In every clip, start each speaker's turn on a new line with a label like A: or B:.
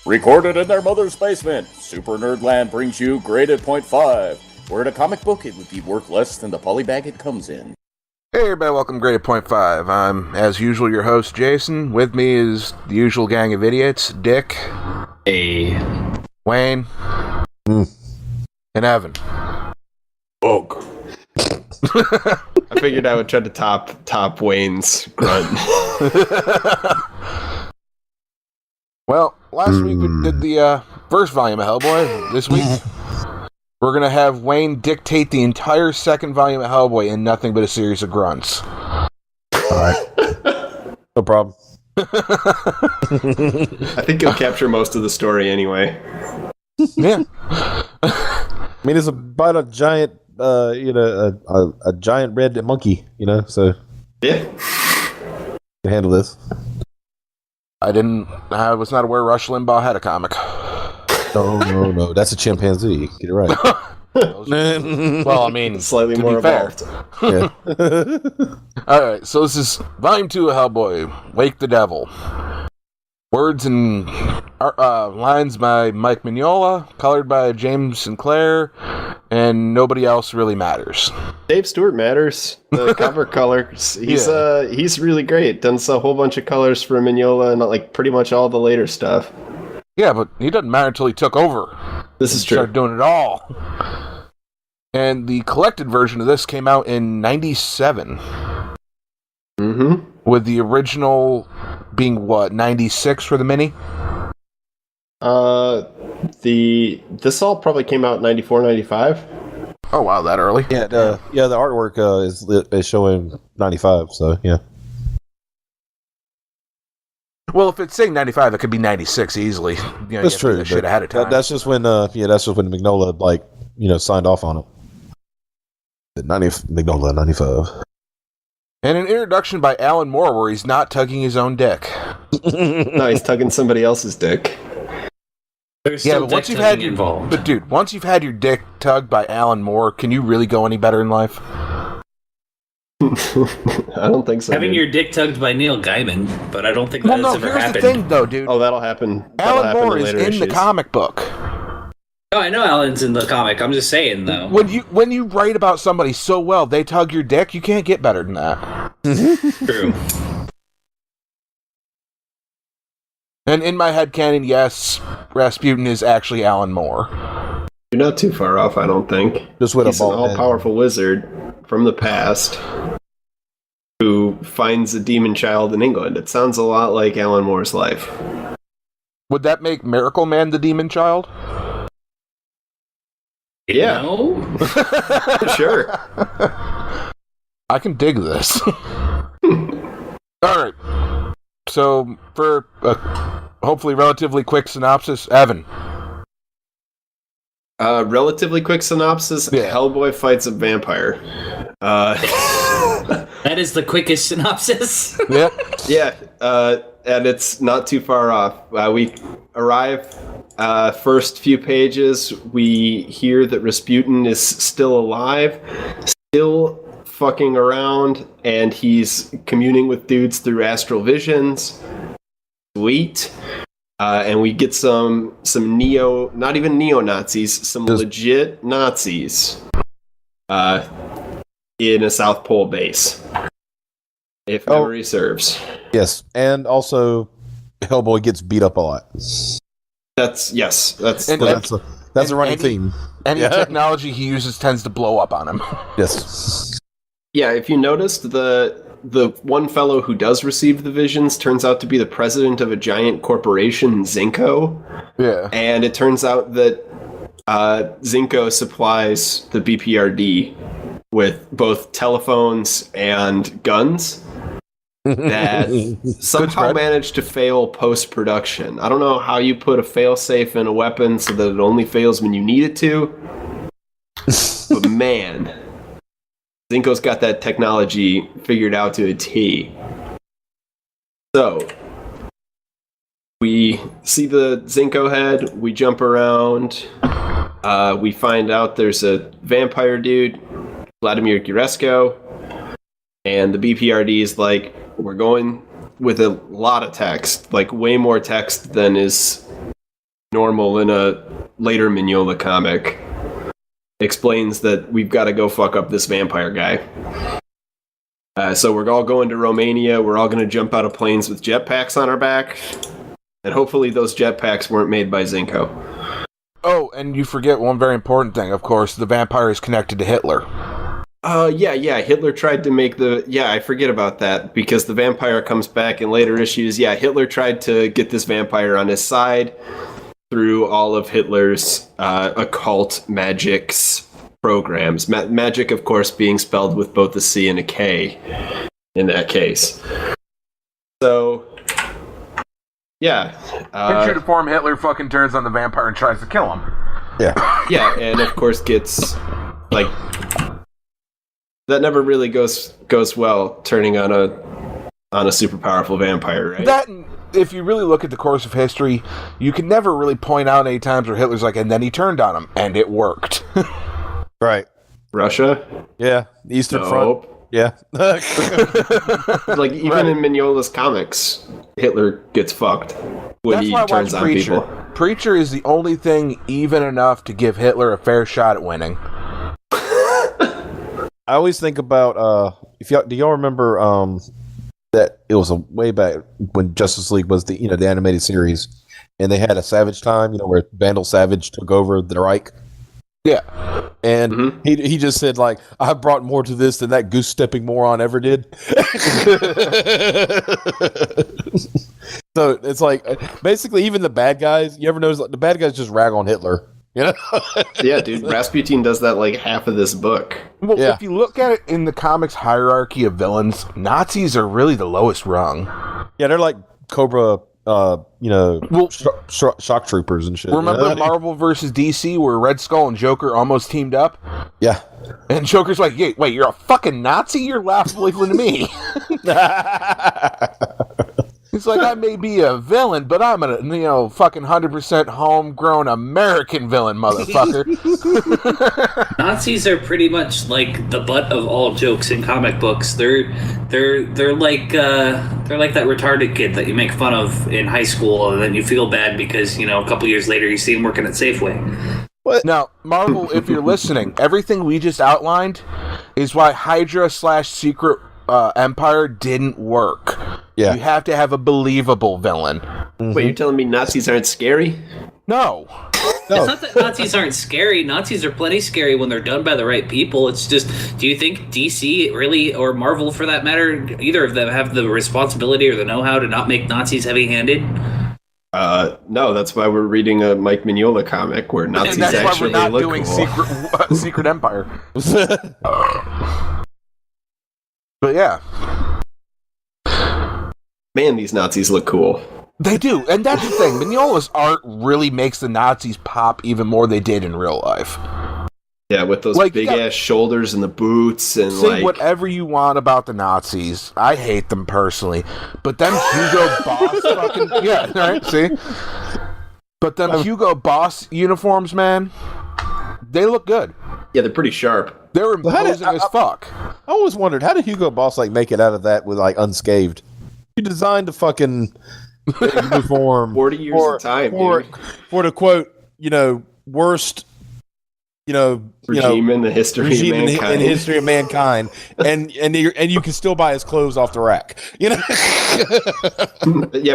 A: Recorded in their mother's basement, Super Nerdland brings you Graded Point 5, where in a comic book it would be worth less than the polybag it comes in.
B: Hey everybody, welcome to Graded Point 5. I'm, as usual, your host, Jason. With me is the usual gang of idiots, Dick.
C: Hey.
B: Wayne. And Evan.
A: Bug.
C: I figured I would try to top Wayne's grunt.
B: Well, last week we did the first volume of Hellboy. This week, we're going to have Wayne dictate the entire second volume of Hellboy in nothing but a series of grunts.
D: Alright. No problem.
C: I think he'll capture most of the story anyway.
B: Yeah.
D: I mean, it's about a giant, a giant red monkey, so
C: Yeah.
D: can handle this.
B: I was not aware Rush Limbaugh had a comic.
D: No, that's a chimpanzee. Get it right.
B: Well, I mean,
C: Slightly
B: to
C: more
B: be fair.
C: evolved.
D: Yeah.
B: Alright, so this is Volume 2 of Hellboy, Wake the Devil. Words and lines by Mike Mignola, colored by James Sinclair, and nobody else really matters.
C: Dave Stewart matters. The cover colors. He's really great. Done a whole bunch of colors for Mignola and like pretty much all the later stuff.
B: Yeah, but he doesn't matter until he took over.
C: This is true.
B: Started doing it all. And the collected version of this came out in 97.
C: Mm-hmm.
B: With the original being, 96 for the mini?
C: This all probably came out in 94, 95.
B: Oh, wow, that early?
D: Yeah, the artwork is showing 95, so yeah.
B: Well, if it's saying 95, it could be 96 easily.
D: That's true.
B: That shit ahead of time.
D: That's just when Mignola signed off on it. Mignola 95.
B: And an introduction by Alan Moore where he's not tugging his own dick.
C: No, he's tugging somebody else's dick.
E: There's
B: Yeah,
E: still
B: but once
E: dick
B: you've had
E: tugging involved.
B: dude, once you've had your dick tugged by Alan Moore, can you really go any better in life?
C: I don't think so.
E: Having
C: dude.
E: your dick tugged by Neil Gaiman, but I don't think that
B: Well,
E: has
B: no,
E: ever
B: here's
E: happened.
B: the thing, though, dude.
C: Oh, that'll happen. That'll
B: Alan
C: happen
B: Moore
C: in
B: is
C: later
B: in the
C: issues.
B: comic book.
E: No, I know Alan's in the comic. I'm just saying, though.
B: When you write about somebody so well, they tug your dick, you can't get better than that.
E: True.
B: And in my headcanon, yes, Rasputin is actually Alan Moore.
C: You're not too far off, I don't think.
D: Just with
C: He's
D: a
C: an
D: bald head.
C: all-powerful wizard from the past who finds a demon child in England. It sounds a lot like Alan Moore's life.
B: Would that make Miracle Man the demon child?
C: Yeah.
E: No?
C: Sure.
B: I can dig this. Alright. So, for a hopefully relatively quick synopsis, Evan.
C: Relatively quick synopsis.
B: Yeah.
C: Hellboy fights a vampire.
E: That is the quickest synopsis.
B: Yeah.
C: Yeah, and it's not too far off. We arrive, first few pages, we hear that Rasputin is still alive, still fucking around, and he's communing with dudes through astral visions. Sweet. And we get some not even neo-Nazis, some legit Nazis in a South Pole base. If memory serves.
D: Yes, and also Hellboy gets beat up a lot.
C: That's
D: a running theme.
B: Any technology he uses tends to blow up on him.
D: Yes.
C: Yeah, if you noticed, the one fellow who does receive the visions turns out to be the president of a giant corporation, Zinco.
B: Yeah.
C: And it turns out that Zinco supplies the BPRD with both telephones and guns that somehow managed to fail post-production. I don't know how you put a failsafe in a weapon so that it only fails when you need it to, but man, Zinco's got that technology figured out to a T. So, we see the Zinco head, we jump around, we find out there's a vampire dude, Vladimir Guresco, and the BPRD is like, we're going with a lot of text, like way more text than is normal in a later Mignola comic, explains that we've got to go fuck up this vampire guy. So we're all going to Romania. We're all going to jump out of planes with jetpacks on our back. And hopefully those jetpacks weren't made by Zinco.
B: Oh, and you forget one very important thing, of course. The vampire is connected to Hitler.
C: Yeah. Hitler tried to make I forget about that, because the vampire comes back in later issues. Yeah, Hitler tried to get this vampire on his side through all of Hitler's occult magics programs. Magic, of course, being spelled with both a C and a K in that case. So, yeah.
B: In true to form, Hitler fucking turns on the vampire and tries to kill him.
D: Yeah.
C: Yeah, and of course gets, like... That never really goes well, turning on a super powerful vampire, right?
B: That, if you really look at the course of history, you can never really point out any times where Hitler's like, and then he turned on him, and it worked.
D: Right.
C: Russia?
D: Yeah. The Eastern Front. Yeah.
C: Like, even in Mignola's comics, Hitler gets fucked when he turns on people.
B: Preacher is the only thing even enough to give Hitler a fair shot at winning.
D: I always think about do y'all remember that it was a way back when Justice League was the animated series, and they had a Savage time, where Vandal Savage took over the Reich.
B: Yeah.
D: And he just said, like, I brought more to this than that goose-stepping moron ever did. So it's like, basically, even the bad guys, you ever notice, like, the bad guys just rag on Hitler,
C: Yeah, dude, Rasputin does that like half of this book.
B: Well, if you look at it in the comics hierarchy of villains, Nazis are really the lowest rung.
D: Yeah, they're like Cobra, shock troopers and shit.
B: Remember Marvel versus DC where Red Skull and Joker almost teamed up?
D: Yeah.
B: And Joker's like, wait, you're a fucking Nazi? You're laughably to me. It's like, I may be a villain, but I'm a, fucking 100% homegrown American villain, motherfucker.
E: Nazis are pretty much like the butt of all jokes in comic books. They're like that retarded kid that you make fun of in high school, and then you feel bad because a couple years later you see him working at Safeway.
B: What? Now, Marvel, if you're listening, everything we just outlined is why Hydra/Secret Empire didn't work.
D: Yeah.
B: You have to have a believable villain.
C: Wait, you're telling me Nazis aren't scary?
B: No.
E: It's not that Nazis aren't scary. Nazis are plenty scary when they're done by the right people. It's just, do you think DC really, or Marvel for that matter, either of them have the responsibility or the know-how to not make Nazis heavy-handed?
C: No, that's why we're reading a Mike Mignola comic where Nazis
B: and that's
C: actually
B: why we're not
C: look
B: doing
C: cool.
B: Secret Empire. But yeah.
C: Man, these Nazis look cool.
B: They do, and that's the thing. Mignola's art really makes the Nazis pop even more than they did in real life.
C: Yeah, with those big-ass shoulders and the boots and
B: say whatever you want about the Nazis. I hate them personally. But them Hugo Boss fucking... Yeah, right, see? But them Hugo Boss uniforms, man, they look good.
C: Yeah, they're pretty sharp.
B: They're imposing as fuck.
D: I always wondered, how did Hugo Boss make it out of that with unscathed? He designed a fucking uniform
C: 40 years of time,
D: for the quote, worst
C: regime in the history
D: of mankind, and you can still buy his clothes off the rack.
C: Yeah,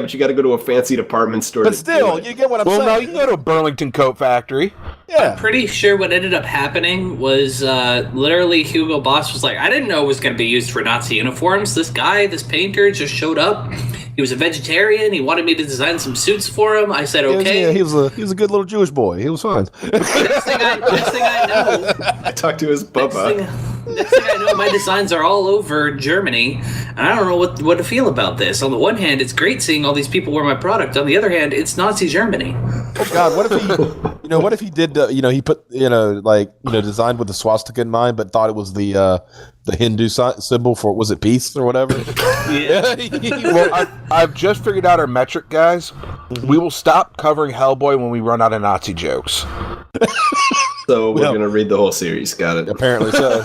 C: but you got to go to a fancy department store.
D: But still, you get what I'm saying.
B: Well, no, you can go to a Burlington coat factory.
D: Yeah.
E: I'm pretty sure what ended up happening was literally Hugo Boss was like, I didn't know it was going to be used for Nazi uniforms. This painter just showed up. He was a vegetarian. He wanted me to design some suits for him. I said, okay.
D: He was a good little Jewish boy. He was fine.
E: Next thing I know,
C: I talked to his Bubba.
E: Next thing I know, my designs are all over Germany, and I don't know what to feel about this. On the one hand, it's great seeing all these people wear my product. On the other hand, it's Nazi Germany.
D: Oh God, what if he did? He put designed with the swastika in mind, but thought it was the Hindu symbol for, was it peace or whatever?
E: Yeah.
B: Well, I've just figured out our metric, guys. We will stop covering Hellboy when we run out of Nazi jokes.
C: So we're going to read the whole series. Got it.
D: Apparently so.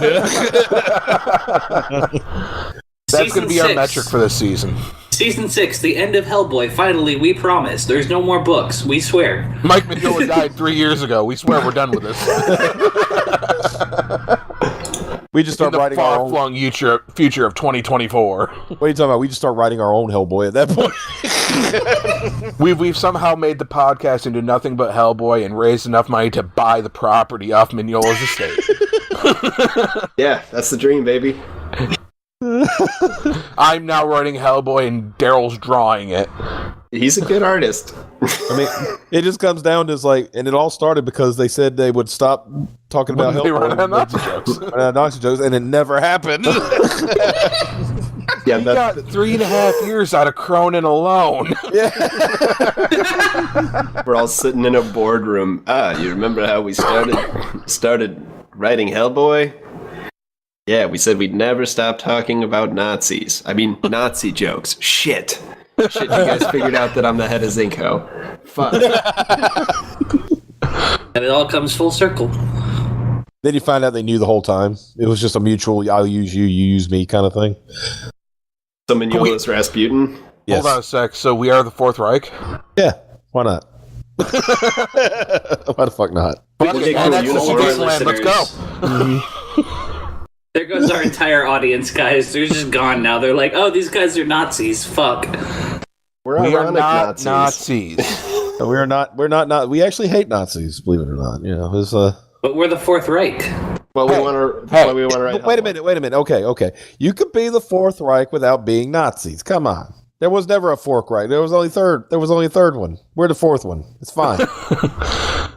B: That's going to be our metric for this season.
E: Season 6, the end of Hellboy. Finally, we promise. There's no more books. We swear.
B: Mike Mignola died 3 years ago. We swear we're done with this.
D: We just start writing our own.
B: far-flung future of 2024.
D: What are you talking about? We just start writing our own Hellboy at that point.
B: We've somehow made the podcast into nothing but Hellboy and raised enough money to buy the property off Mignola's estate.
C: Yeah, that's the dream, baby.
B: I'm now writing Hellboy and Daryl's drawing it.
C: He's a good artist.
D: I mean, it just comes down to and it all started because they said they would stop talking about
B: They
D: Hellboy.
B: run out of Nazi jokes.
D: Nazi jokes, and it never happened.
C: Yeah,
B: We got 3.5 years out of Cronin alone.
C: we're all sitting in a boardroom. You remember how we started writing Hellboy? Yeah, we said we'd never stop talking about Nazis. I mean, Nazi jokes. Shit, you guys figured out that I'm the head of Zinco. Fuck.
E: And it all comes full circle.
D: Then you find out they knew the whole time. It was just a mutual "I'll use you, you use me" kind of thing.
C: So Mignola's Rasputin?
D: Yes.
B: Hold on a sec. So we are the Fourth Reich?
D: Yeah, why not? Why the fuck not?
C: Okay,
B: And
C: cool.
B: that's
C: Uniform.
B: Disneyland. Let's go.
E: There goes our entire audience, guys. They're just gone now. They're like, oh, these guys are Nazis. Fuck.
C: We're
B: We are
C: ironic
B: not
C: Nazis.
D: No, we're not. We actually hate Nazis, believe it or not. You know, it's
E: But we're the Fourth Reich.
C: Well, we
B: Hey,
C: want to.
B: hey,
C: Well, we want to write.
D: But wait a minute. Okay. You could be the Fourth Reich without being Nazis. Come on. There was never a Fourth Reich. There was only a third one. We're the fourth one. It's fine.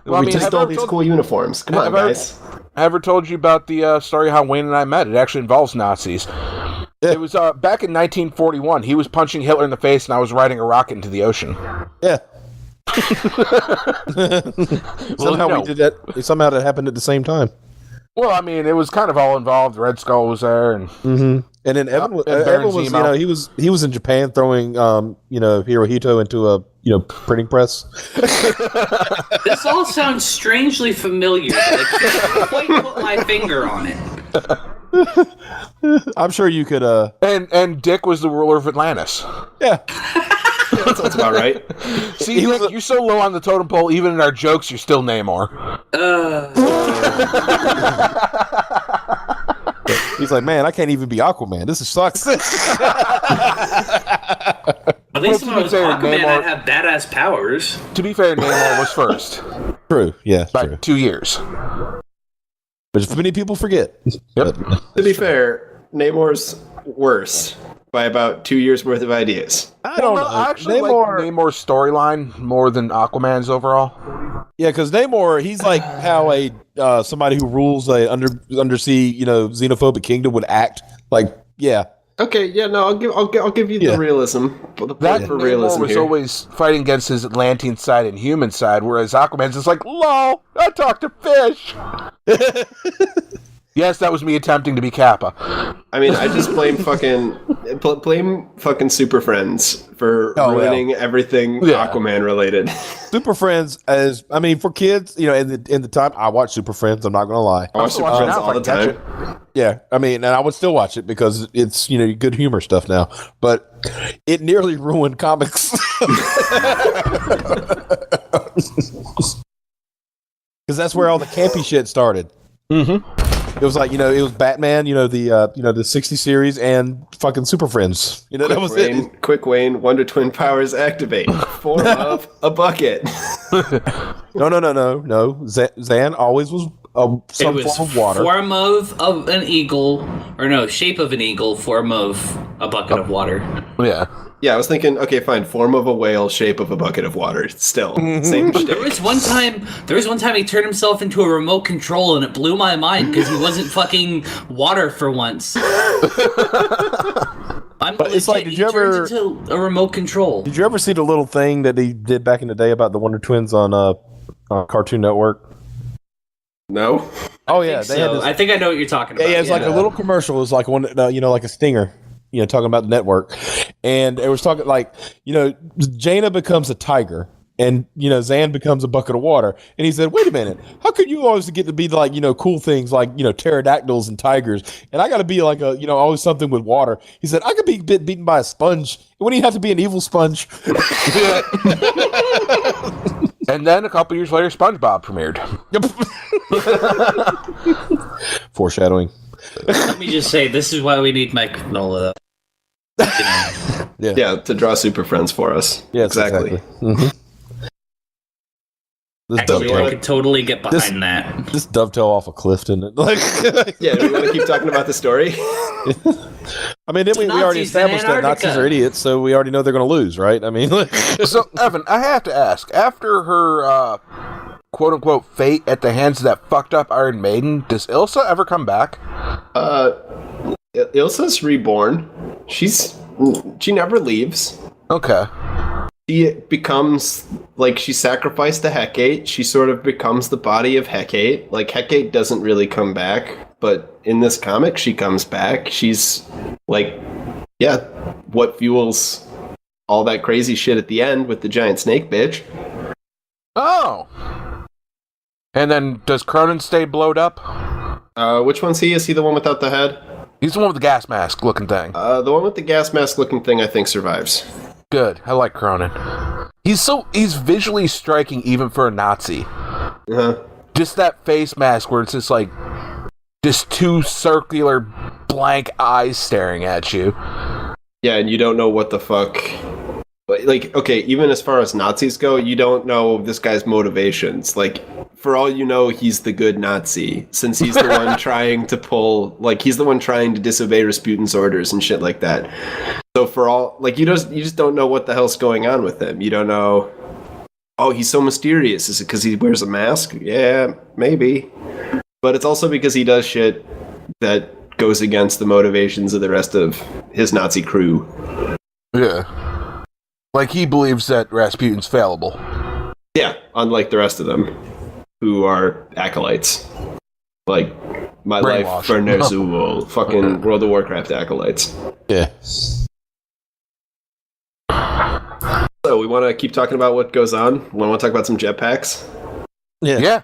B: Well, I
C: We
B: mean,
C: just
B: have
C: stole
B: I
C: these
B: told-
C: cool uniforms. Come on,
B: have I-
C: guys.
B: I ever told you about the story how Wayne and I met? It actually involves Nazis.
D: Yeah.
B: It was back in 1941. He was punching Hitler in the face, and I was riding a rocket into the ocean.
D: Yeah. Somehow
B: no.
D: we did that. Somehow that happened at the same time.
B: Well, I mean, it was kind of all involved. Red Skull was there, and
D: And then Evan,
B: and Baron
D: Evan was,
B: Zemo.
D: he was in Japan throwing, Hirohito into a, printing press.
E: This all sounds strangely familiar. But I can't quite put my finger on it.
D: I'm sure you could.
B: and Dick was the ruler of Atlantis.
D: Yeah.
C: That sounds about right.
B: See, Nick, you're so low on the totem pole. Even in our jokes, you're still Namor.
D: He's like, man, I can't even be Aquaman. This sucks.
E: At least if I was
B: fair,
E: Aquaman,
B: Namor-
E: I'd have badass powers.
B: To be fair, Namor was first
D: True. Yeah.
B: by
D: True.
B: 2 years.
D: But many people forget.
B: Yep.
C: To be fair, Namor's worse by about 2 years worth of ideas.
D: I don't know.
B: I actually like Namor's storyline more than Aquaman's overall.
D: Yeah, because Namor, he's like how a somebody who rules a undersea, xenophobic kingdom would act. Like, yeah.
C: Okay, yeah, no, I'll give you the realism. The
B: That
C: for
B: Namor
C: realism
B: was
C: here.
B: always fighting against his Atlantean side and human side, whereas Aquaman's just like, lol, I talk to fish. Yes, that was me attempting to be Kappa.
C: I mean, I just blame fucking Super Friends for ruining everything Aquaman related.
D: Super Friends, for kids, in the time I watched Super Friends. I'm not gonna lie.
C: I watch Super
B: watching
C: Friends
B: now if
C: all
B: I
C: the
B: can catch
C: time.
D: Yeah, and I would still watch it because it's good humor stuff now. But it nearly ruined comics. Because that's where all the campy shit started. Mm-hmm. It was like, it was Batman, the 60 series and fucking Super Friends. That was it.
C: Quick Wayne, Wonder Twin powers activate. Form of a bucket.
D: No. Zan always was some
E: it was
D: form of water.
E: Form of an eagle, or no, shape of an eagle, form of a bucket of water.
B: Yeah.
C: Yeah, I was thinking, okay, fine, form of a whale, shape of a bucket of water. Still, same shit.
E: There was one time he turned himself into a remote control, and it blew my mind because he wasn't fucking water for once.
D: But it's like, did you ever
E: turns into a remote control?
D: Did you ever see the little thing that he did back in the day about the Wonder Twins on Cartoon Network?
C: No?
D: Oh yeah, they had this,
E: I think I know what you're talking about.
D: yeah, it's like a little commercial. It was like one, like a stinger. Talking about the network, and it was talking like, Jaina becomes a tiger, And, Zan becomes a bucket of water. And he said, wait a minute, how could you always get to be like, cool things like, pterodactyls and tigers? And I got to be like always something with water. He said, I could be beaten by a sponge. Wouldn't he have to be an evil sponge?
B: And then a couple years later, SpongeBob premiered.
D: Foreshadowing.
E: Let me just say, this is why we need Mike Mignola.
C: Yeah, to draw Super Friends for us.
D: Yes,
C: exactly.
D: Mm-hmm.
E: Actually, I could totally get behind that.
D: This dovetail off a cliff, didn't it?
C: Yeah, do we want to keep talking about the story?
D: I mean, we already established that Nazis are idiots, so we already know they're going to lose, right? I mean,
B: So, Evan, I have to ask, after her quote-unquote fate at the hands of that fucked up Iron Maiden, does Ilsa ever come back?
C: Ilsa's reborn. She never leaves.
B: Okay.
C: She becomes, she sacrificed to Hecate. She sort of becomes the body of Hecate. Hecate doesn't really come back, but in this comic, she comes back. She's, what fuels all that crazy shit at the end with the giant snake bitch.
B: Oh. And then, does Cronin stay blowed up?
C: Which one's he? Is he the one without the head?
B: He's the one with the gas mask looking thing.
C: The one with the gas mask looking thing, I think, survives.
B: Good. I like Cronin. He's visually striking even for a Nazi.
C: Uh-huh.
B: Just that face mask where it's just two circular blank eyes staring at you.
C: Yeah, and you don't know what the fuck. Okay, even as far as Nazis go, you don't know this guy's motivations. For all you know, he's the good Nazi, since he's the one trying to he's the one trying to disobey Rasputin's orders and shit like that. So for all, you just don't know what the hell's going on with him. You don't know, oh, he's so mysterious. Is it because he wears a mask? Yeah, maybe. But it's also because he does shit that goes against the motivations of the rest of his Nazi crew.
B: Yeah. He believes that Rasputin's fallible.
C: Yeah, unlike the rest of them, who are acolytes. My life for Ner'zhul, fucking World of Warcraft acolytes.
D: Yeah.
C: So, we want to keep talking about what goes on? We want to talk about some jetpacks?
B: Yeah.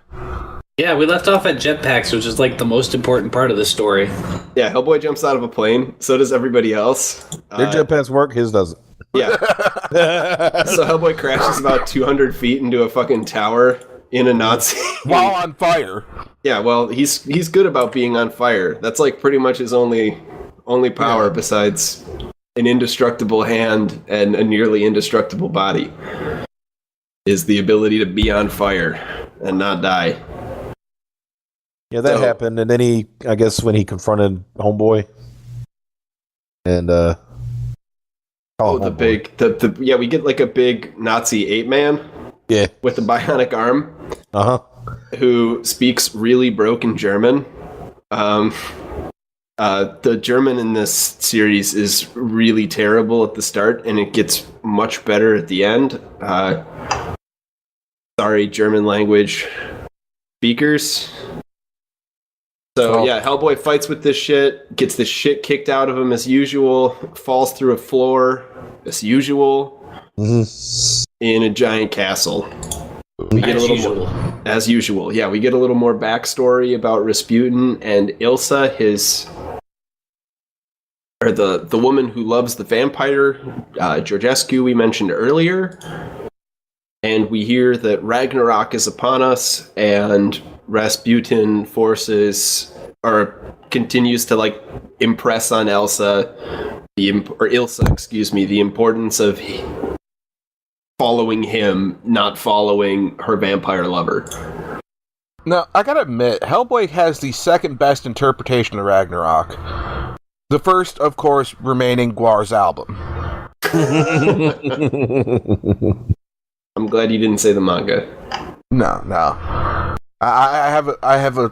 E: Yeah, we left off at jetpacks, which is the most important part of the story.
C: Yeah, Hellboy jumps out of a plane. So does everybody else.
D: Their jetpacks work, his doesn't.
C: Yeah. So Hellboy crashes about 200 feet into a fucking tower in a Nazi.
B: While on fire.
C: Yeah, well, he's good about being on fire. That's pretty much his only power besides an indestructible hand and a nearly indestructible body. Is the ability to be on fire and not die.
D: Yeah, that happened, and then I guess when he confronted Homeboy, and we get a big Nazi ape man, with a bionic arm, who speaks really broken German. The German in this series is really terrible at the start, and it gets much better at the end. Sorry, German language speakers. So, Hellboy fights with this shit, gets the shit kicked out of him as usual, falls through a floor as usual, in a giant castle. We get as usual. Yeah, we get a little more backstory about Rasputin and Ilsa, the woman who loves the vampire, Georgescu, we mentioned earlier. And we hear that Ragnarok is upon us, and Rasputin continues to impress on Ilsa, the importance of following him, not following her vampire lover.
B: Now, I gotta admit, Hellboy has the second best interpretation of Ragnarok. The first, of course, remaining Guar's album.
C: I'm glad you didn't say the manga.
B: No. I have a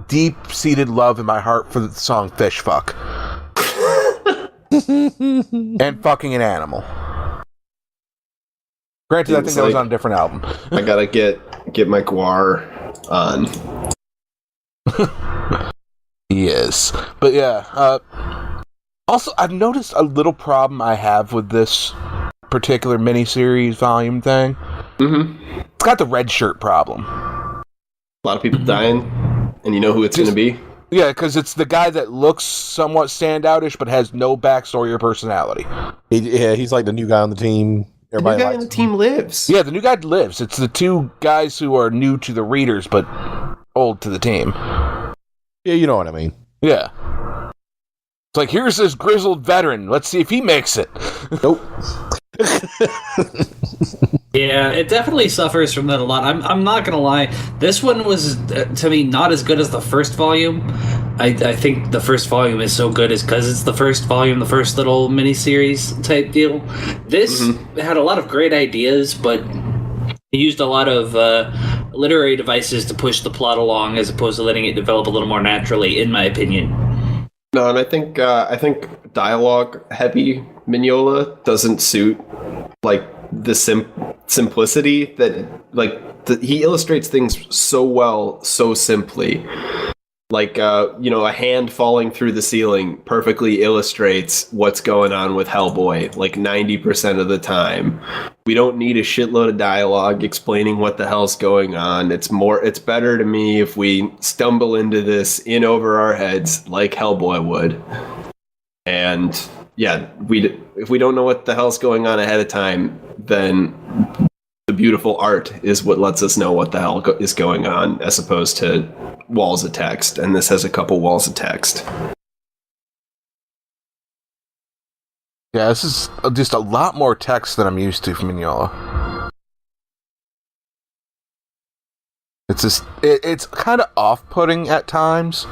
B: deep-seated love in my heart for the song Fish Fuck. And fucking an animal. Granted, I think that was on a different album.
C: I gotta get my Guar on.
B: Yes. But yeah, also, I've noticed a little problem I have with this particular miniseries volume thing.
C: Mm-hmm.
B: It's got the red shirt problem.
C: A lot of people dying, and you know who it's going to be?
B: Yeah, because it's the guy that looks somewhat standoutish but has no backstory or personality.
D: He's like the new guy on the team.
C: The new guy on the team lives.
B: Yeah, the new guy lives. It's the two guys who are new to the readers but old to the team.
D: Yeah, you know what I mean.
B: Yeah. It's like, here's this grizzled veteran. Let's see if he makes it.
D: Nope.
E: Yeah, it definitely suffers from that a lot. I'm not gonna lie. This one was, to me, not as good as the first volume. I think the first volume is so good is because it's the first volume, the first little miniseries type deal. This had a lot of great ideas, but it used a lot of literary devices to push the plot along as opposed to letting it develop a little more naturally, in my opinion.
C: No, and I think dialogue heavy Mignola doesn't suit like the simplicity that he illustrates things so well, so simply. Like a hand falling through the ceiling perfectly illustrates what's going on with Hellboy like 90% of the time. We don't need a shitload of dialogue explaining what the hell's going on. It's better to me if we stumble into this in over our heads like Hellboy would. And yeah, if we don't know what the hell's going on ahead of time, then the beautiful art is what lets us know what the hell is going on, as opposed to walls of text. And this has a couple walls of text.
B: Yeah, this is just a lot more text than I'm used to from Mignola. It's just, it's kind of off-putting at times.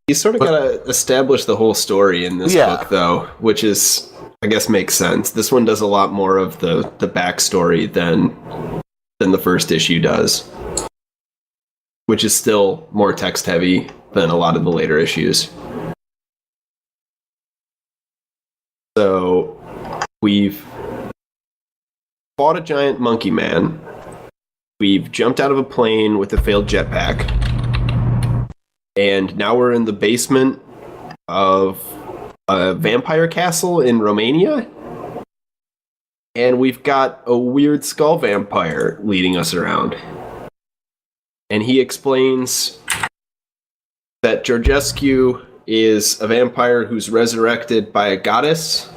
C: You sort of got to establish the whole story in this book, though, which is, I guess, makes sense. This one does a lot more of the backstory than the first issue does, which is still more text heavy than a lot of the later issues. So we've fought a giant monkey man. We've jumped out of a plane with a failed jetpack. And now we're in the basement of a vampire castle in Romania. And we've got a weird skull vampire leading us around. And he explains that Georgescu is a vampire who's resurrected by a goddess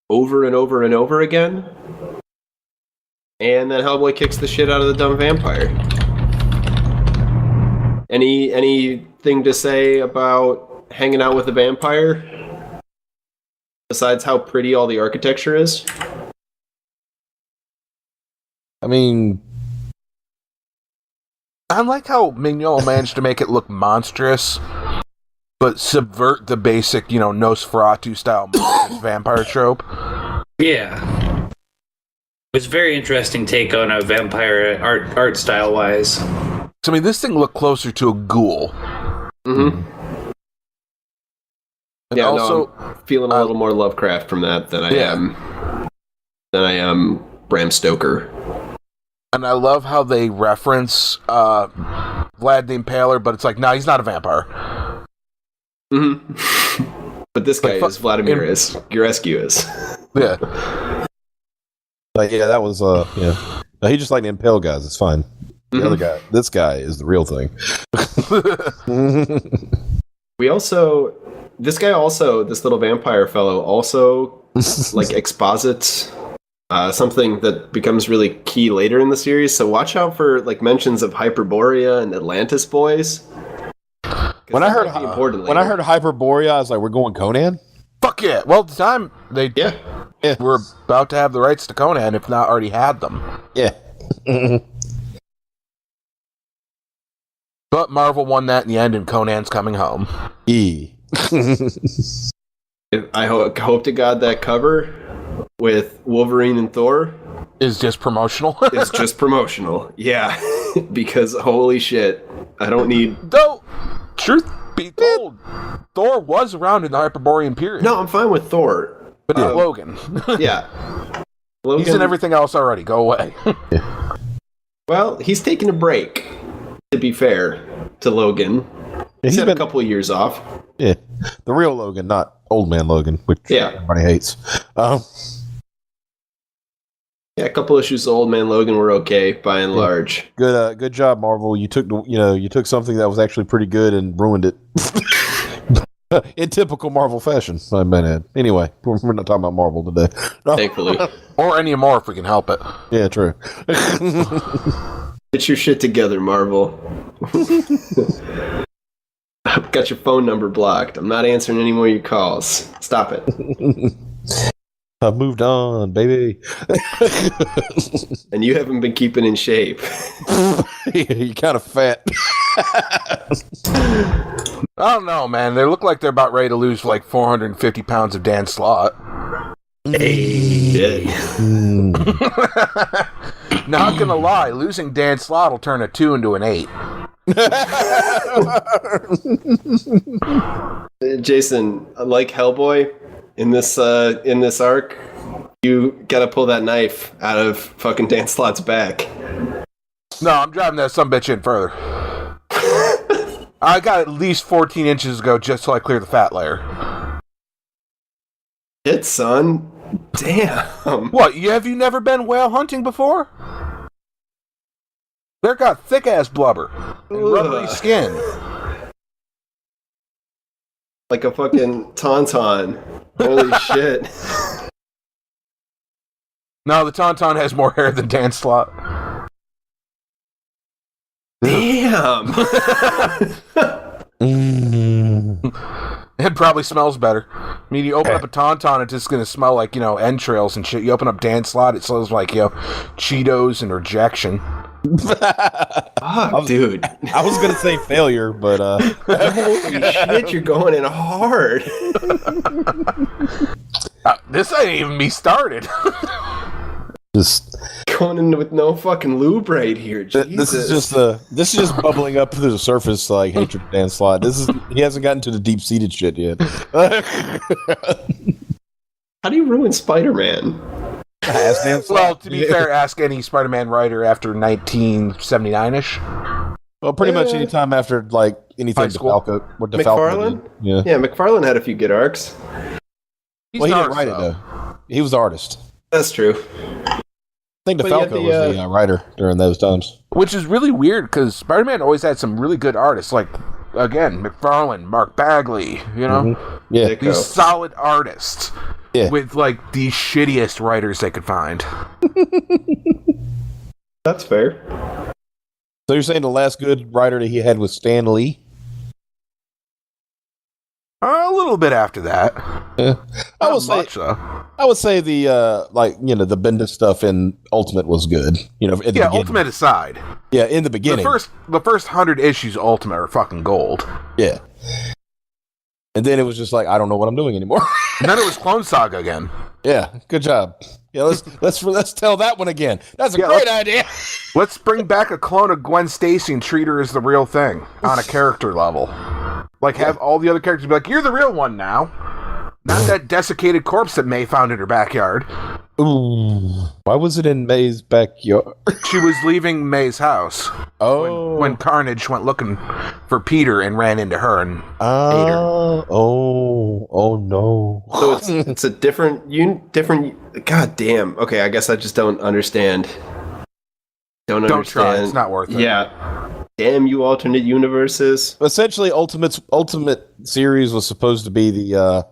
C: over and over and over again. And then Hellboy kicks the shit out of the dumb vampire. Anything to say about hanging out with a vampire? Besides how pretty all the architecture is?
D: I mean,
B: I like how Mignola managed to make it look monstrous, but subvert the basic, Nosferatu-style vampire trope.
E: Yeah. It was a very interesting take on a vampire art style-wise.
B: So, I mean, this thing looked closer to a ghoul.
C: Mm-hmm.
B: And
C: yeah,
B: also,
C: I'm feeling a little more Lovecraft from that than I am Bram Stoker.
B: And I love how they reference Vlad the Impaler, but it's like, no, he's not a vampire.
C: Mm-hmm. But this guy is. Vladimir is. Gurescu is.
B: Yeah.
D: Like, yeah, that was, yeah. No, he just like the impale guys. It's fine. The other guy, this guy is the real thing. This little vampire fellow also, like, exposits something that becomes really key later in the series. So watch out for, like, mentions of Hyperborea and Atlantis boys. When I heard Hyperborea, I was like, we're going Conan?
B: Fuck yeah. Well, at the time, they were about to have the rights to Conan, if not already had them.
D: Yeah.
B: But Marvel won that in the end, and Conan's coming home.
C: I hope to God that cover with Wolverine and Thor
B: is just promotional.
C: It's just promotional. Yeah. Because holy shit, I don't need...
B: Though, truth be told, Thor was around in the Hyperborean period.
C: No, I'm fine with Thor.
B: But Logan.
C: Yeah. Logan,
B: he's in everything else already. Go away.
C: Well, he's taking a break, to be fair to Logan. He's had a couple of years off.
D: Yeah. The real Logan, not old man Logan, which everybody hates.
C: Yeah, a couple issues of Old Man Logan were okay by and large.
D: Good job, Marvel. You took something that was actually pretty good and ruined it. In typical Marvel fashion, I might add. Anyway, we're not talking about Marvel today.
C: Thankfully.
B: Or any more if we can help it.
D: Yeah, true.
C: Get your shit together, Marvel. I've got your phone number blocked. I'm not answering any more of your calls. Stop it.
D: I've moved on, baby.
C: And you haven't been keeping in shape.
D: You're kind of fat.
B: I don't know, man. They look like they're about ready to lose like 450 pounds of Dan Slott.
C: Hey.
B: Not gonna lie, losing Dan Slott will turn a 2 into an 8.
C: Jason, like Hellboy in this arc, you gotta pull that knife out of fucking Dan Slott's back.
B: No, I'm driving that sumbitch in further. I got at least 14 inches to go just till I clear the fat layer.
C: Shit, son. Damn.
B: What, have you never been whale hunting before? They're got thick-ass blubber and rubbery skin.
C: Like a fucking tauntaun. Holy shit.
B: No, the Tauntaun has more hair than Dan Slott.
C: Damn.
B: It probably smells better. I mean, you open up a Tauntaun, it's just going to smell like, entrails and shit. You open up Dan Slott, it smells like, Cheetos and rejection.
C: Fuck, dude.
D: I was gonna say failure, but
C: Holy shit, you're going in hard.
B: This ain't even me started.
D: just
C: Going in with no fucking lube right here.
D: this is just bubbling up to the surface like hatred of Dan Slott. He hasn't gotten to the deep seated shit yet.
C: How do you ruin Spider-Man?
B: Well, to be fair, ask any Spider-Man writer after 1979-ish.
D: Well, pretty much any time after like anything
B: High school.
C: McFarlane?
D: Yeah.
C: Yeah, McFarlane had a few good arcs.
B: He's
D: Well, he
B: an
D: didn't write
B: artist,
D: it though. He was the artist.
C: That's true.
D: I think
C: But yeah,
D: DeFalco was the writer during those times.
B: Which is really weird because Spider-Man always had some really good artists, like again McFarlane, Mark Bagley. Yeah,
C: Ditko.
B: these solid artists.
D: Yeah.
B: With like the shittiest writers they could find.
C: That's fair.
D: So you're saying the last good writer that he had was Stan Lee?
B: A little bit after that.
D: Yeah. I would say the the Bendis stuff in Ultimate was good. In the beginning.
B: Ultimate aside.
D: Yeah, in the beginning.
B: The first 100 issues of Ultimate are fucking gold.
D: Yeah. And then it was just like, I don't know what I'm doing anymore.
B: And then it was Clone Saga again.
D: Yeah, good job. Yeah, let's tell that one again. That's a great idea.
B: Let's bring back a clone of Gwen Stacy and treat her as the real thing on a character level. Like, have all the other characters be like, you're the real one now. Not that desiccated corpse that May found in her backyard.
D: Ooh. Why was it in May's backyard?
B: She was leaving May's house.
D: Oh.
B: When Carnage went looking for Peter and ran into her and ate her.
D: Oh no.
C: So it's a different. God damn. Okay, I guess I just don't understand. Don't understand.
B: Try. It's not worth it.
C: Yeah. Damn you, alternate universes.
D: Essentially, Ultimate series was supposed to be the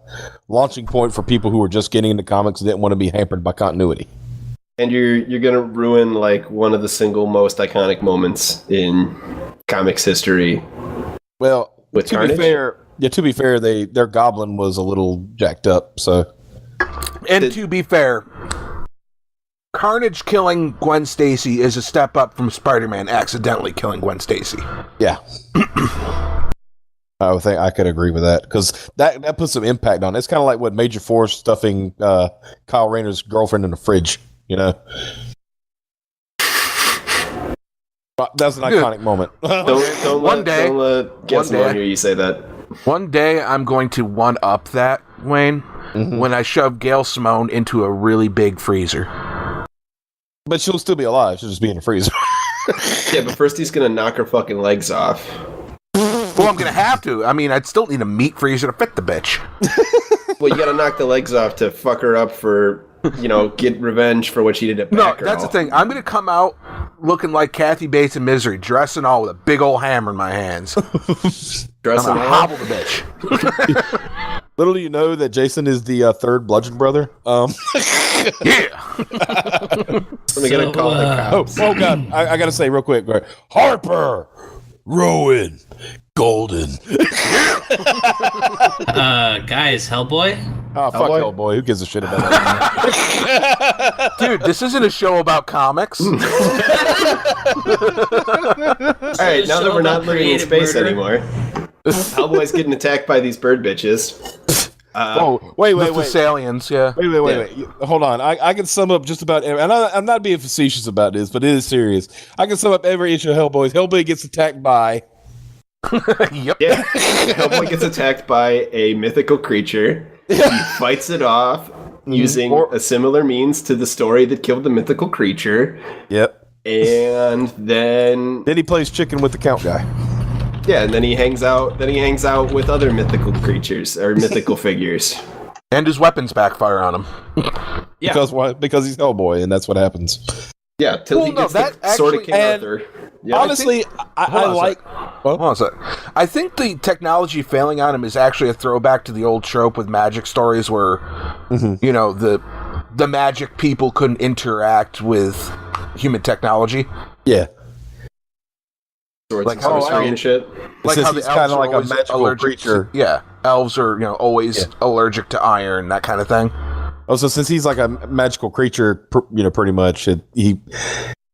D: launching point for people who were just getting into comics and didn't want to be hampered by continuity.
C: And you're gonna ruin like one of the single most iconic moments in comics history.
D: Well,
C: With
D: to
C: Carnage?
D: be fair, their Goblin was a little jacked up. So,
B: And to be fair, Carnage killing Gwen Stacy is a step up from Spider-Man accidentally killing Gwen Stacy.
D: yeah. I would think I could agree with that because that puts some impact on it. It's kind of like what Major Force stuffing Kyle Rayner's girlfriend in the fridge. But that's an iconic moment.
C: Don't
B: One
C: let
B: day-
C: someone hear you say that.
B: One day I'm going to one-up that, Wayne, when I shove Gail Simone into a really big freezer.
D: But she'll still be alive. She'll just be in the freezer.
C: Yeah, but first he's gonna knock her fucking legs off.
B: Well, I'm going to have to. I mean, I'd still need a meat freezer to fit the bitch.
C: Well, you gotta knock the legs off to fuck her up for get revenge for what she did at
B: No,
C: Batgirl.
B: that's the thing. I'm going to come out looking like Kathy Bates in Misery, dressing all with a big old hammer in my hands.
C: Dressing
B: I'm going to
C: all.
B: hobble the bitch.
D: Little do you know that Jason is the third bludgeon brother.
B: Yeah.
C: I'm gonna call the cops.
D: Oh God! I gotta say real quick, right? Harper, Rowan, Golden.
E: Guys, Hellboy?
D: Oh fuck Hellboy! Who gives a shit about that?
B: Dude, this isn't a show about comics.
C: All right, now that we're not living in space anymore, Hellboy's getting attacked by these bird bitches.
D: Wait!
B: The Thessalians, yeah.
D: Wait! Hold on. I can sum up just about every, and I'm not being facetious about this, but it is serious. I can sum up every issue of Hellboy. Hellboy gets attacked by.
B: Yep.
C: Yeah, Hellboy gets attacked by a mythical creature. He fights it off using a similar means to the story that killed the mythical creature.
D: Yep.
C: And then
D: he plays chicken with the count guy.
C: yeah, and then he hangs out. Then he hangs out with other mythical creatures or mythical figures.
B: And his weapons backfire on him.
C: Yeah,
D: Because why? Because he's Hellboy, and that's what happens.
C: yeah. Till he gets the sword of King Arthur. Yeah.
D: Honestly, I like.
B: Hold on a sec. I think the technology failing on him is actually a throwback to the old trope with magic stories where, the magic people couldn't interact with human technology.
D: Yeah.
C: Swords
B: like
C: and
B: how-
C: sorcery and shit.
B: Like
D: Since
B: how the
D: he's
B: elves
D: kinda
B: are
D: like a
B: always
D: magical
B: allergic
D: creature.
B: Yeah, elves are always allergic to iron, that kind of thing.
D: Also, since he's like a magical creature, pretty much,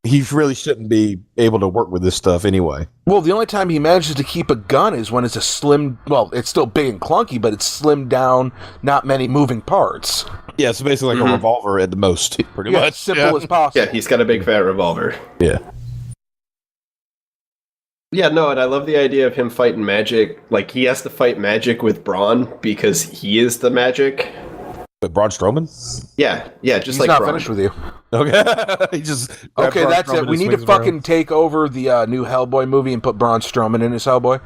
D: he really shouldn't be able to work with this stuff anyway.
B: Well, the only time he manages to keep a gun is when it's a slim. Well, it's still big and clunky, but it's slimmed down, not many moving parts.
D: Yeah, so basically like a revolver at the most, pretty
B: Yeah,
D: much.
B: as simple as possible.
C: Yeah, he's got a big fat revolver.
D: Yeah.
C: Yeah, no, and I love the idea of him fighting magic. Like, he has to fight magic with Braun because he is the magic.
D: But Braun Strowman?
C: Yeah, just
B: He's
C: like
B: not
C: Braun.
B: finished with you.
D: Okay. He just grabbed
B: Okay,
D: Braun
B: that's
D: Strowman
B: it.
D: and
B: We need to
D: swings him around.
B: fucking take over the new Hellboy movie and put Braun Strowman in as Hellboy.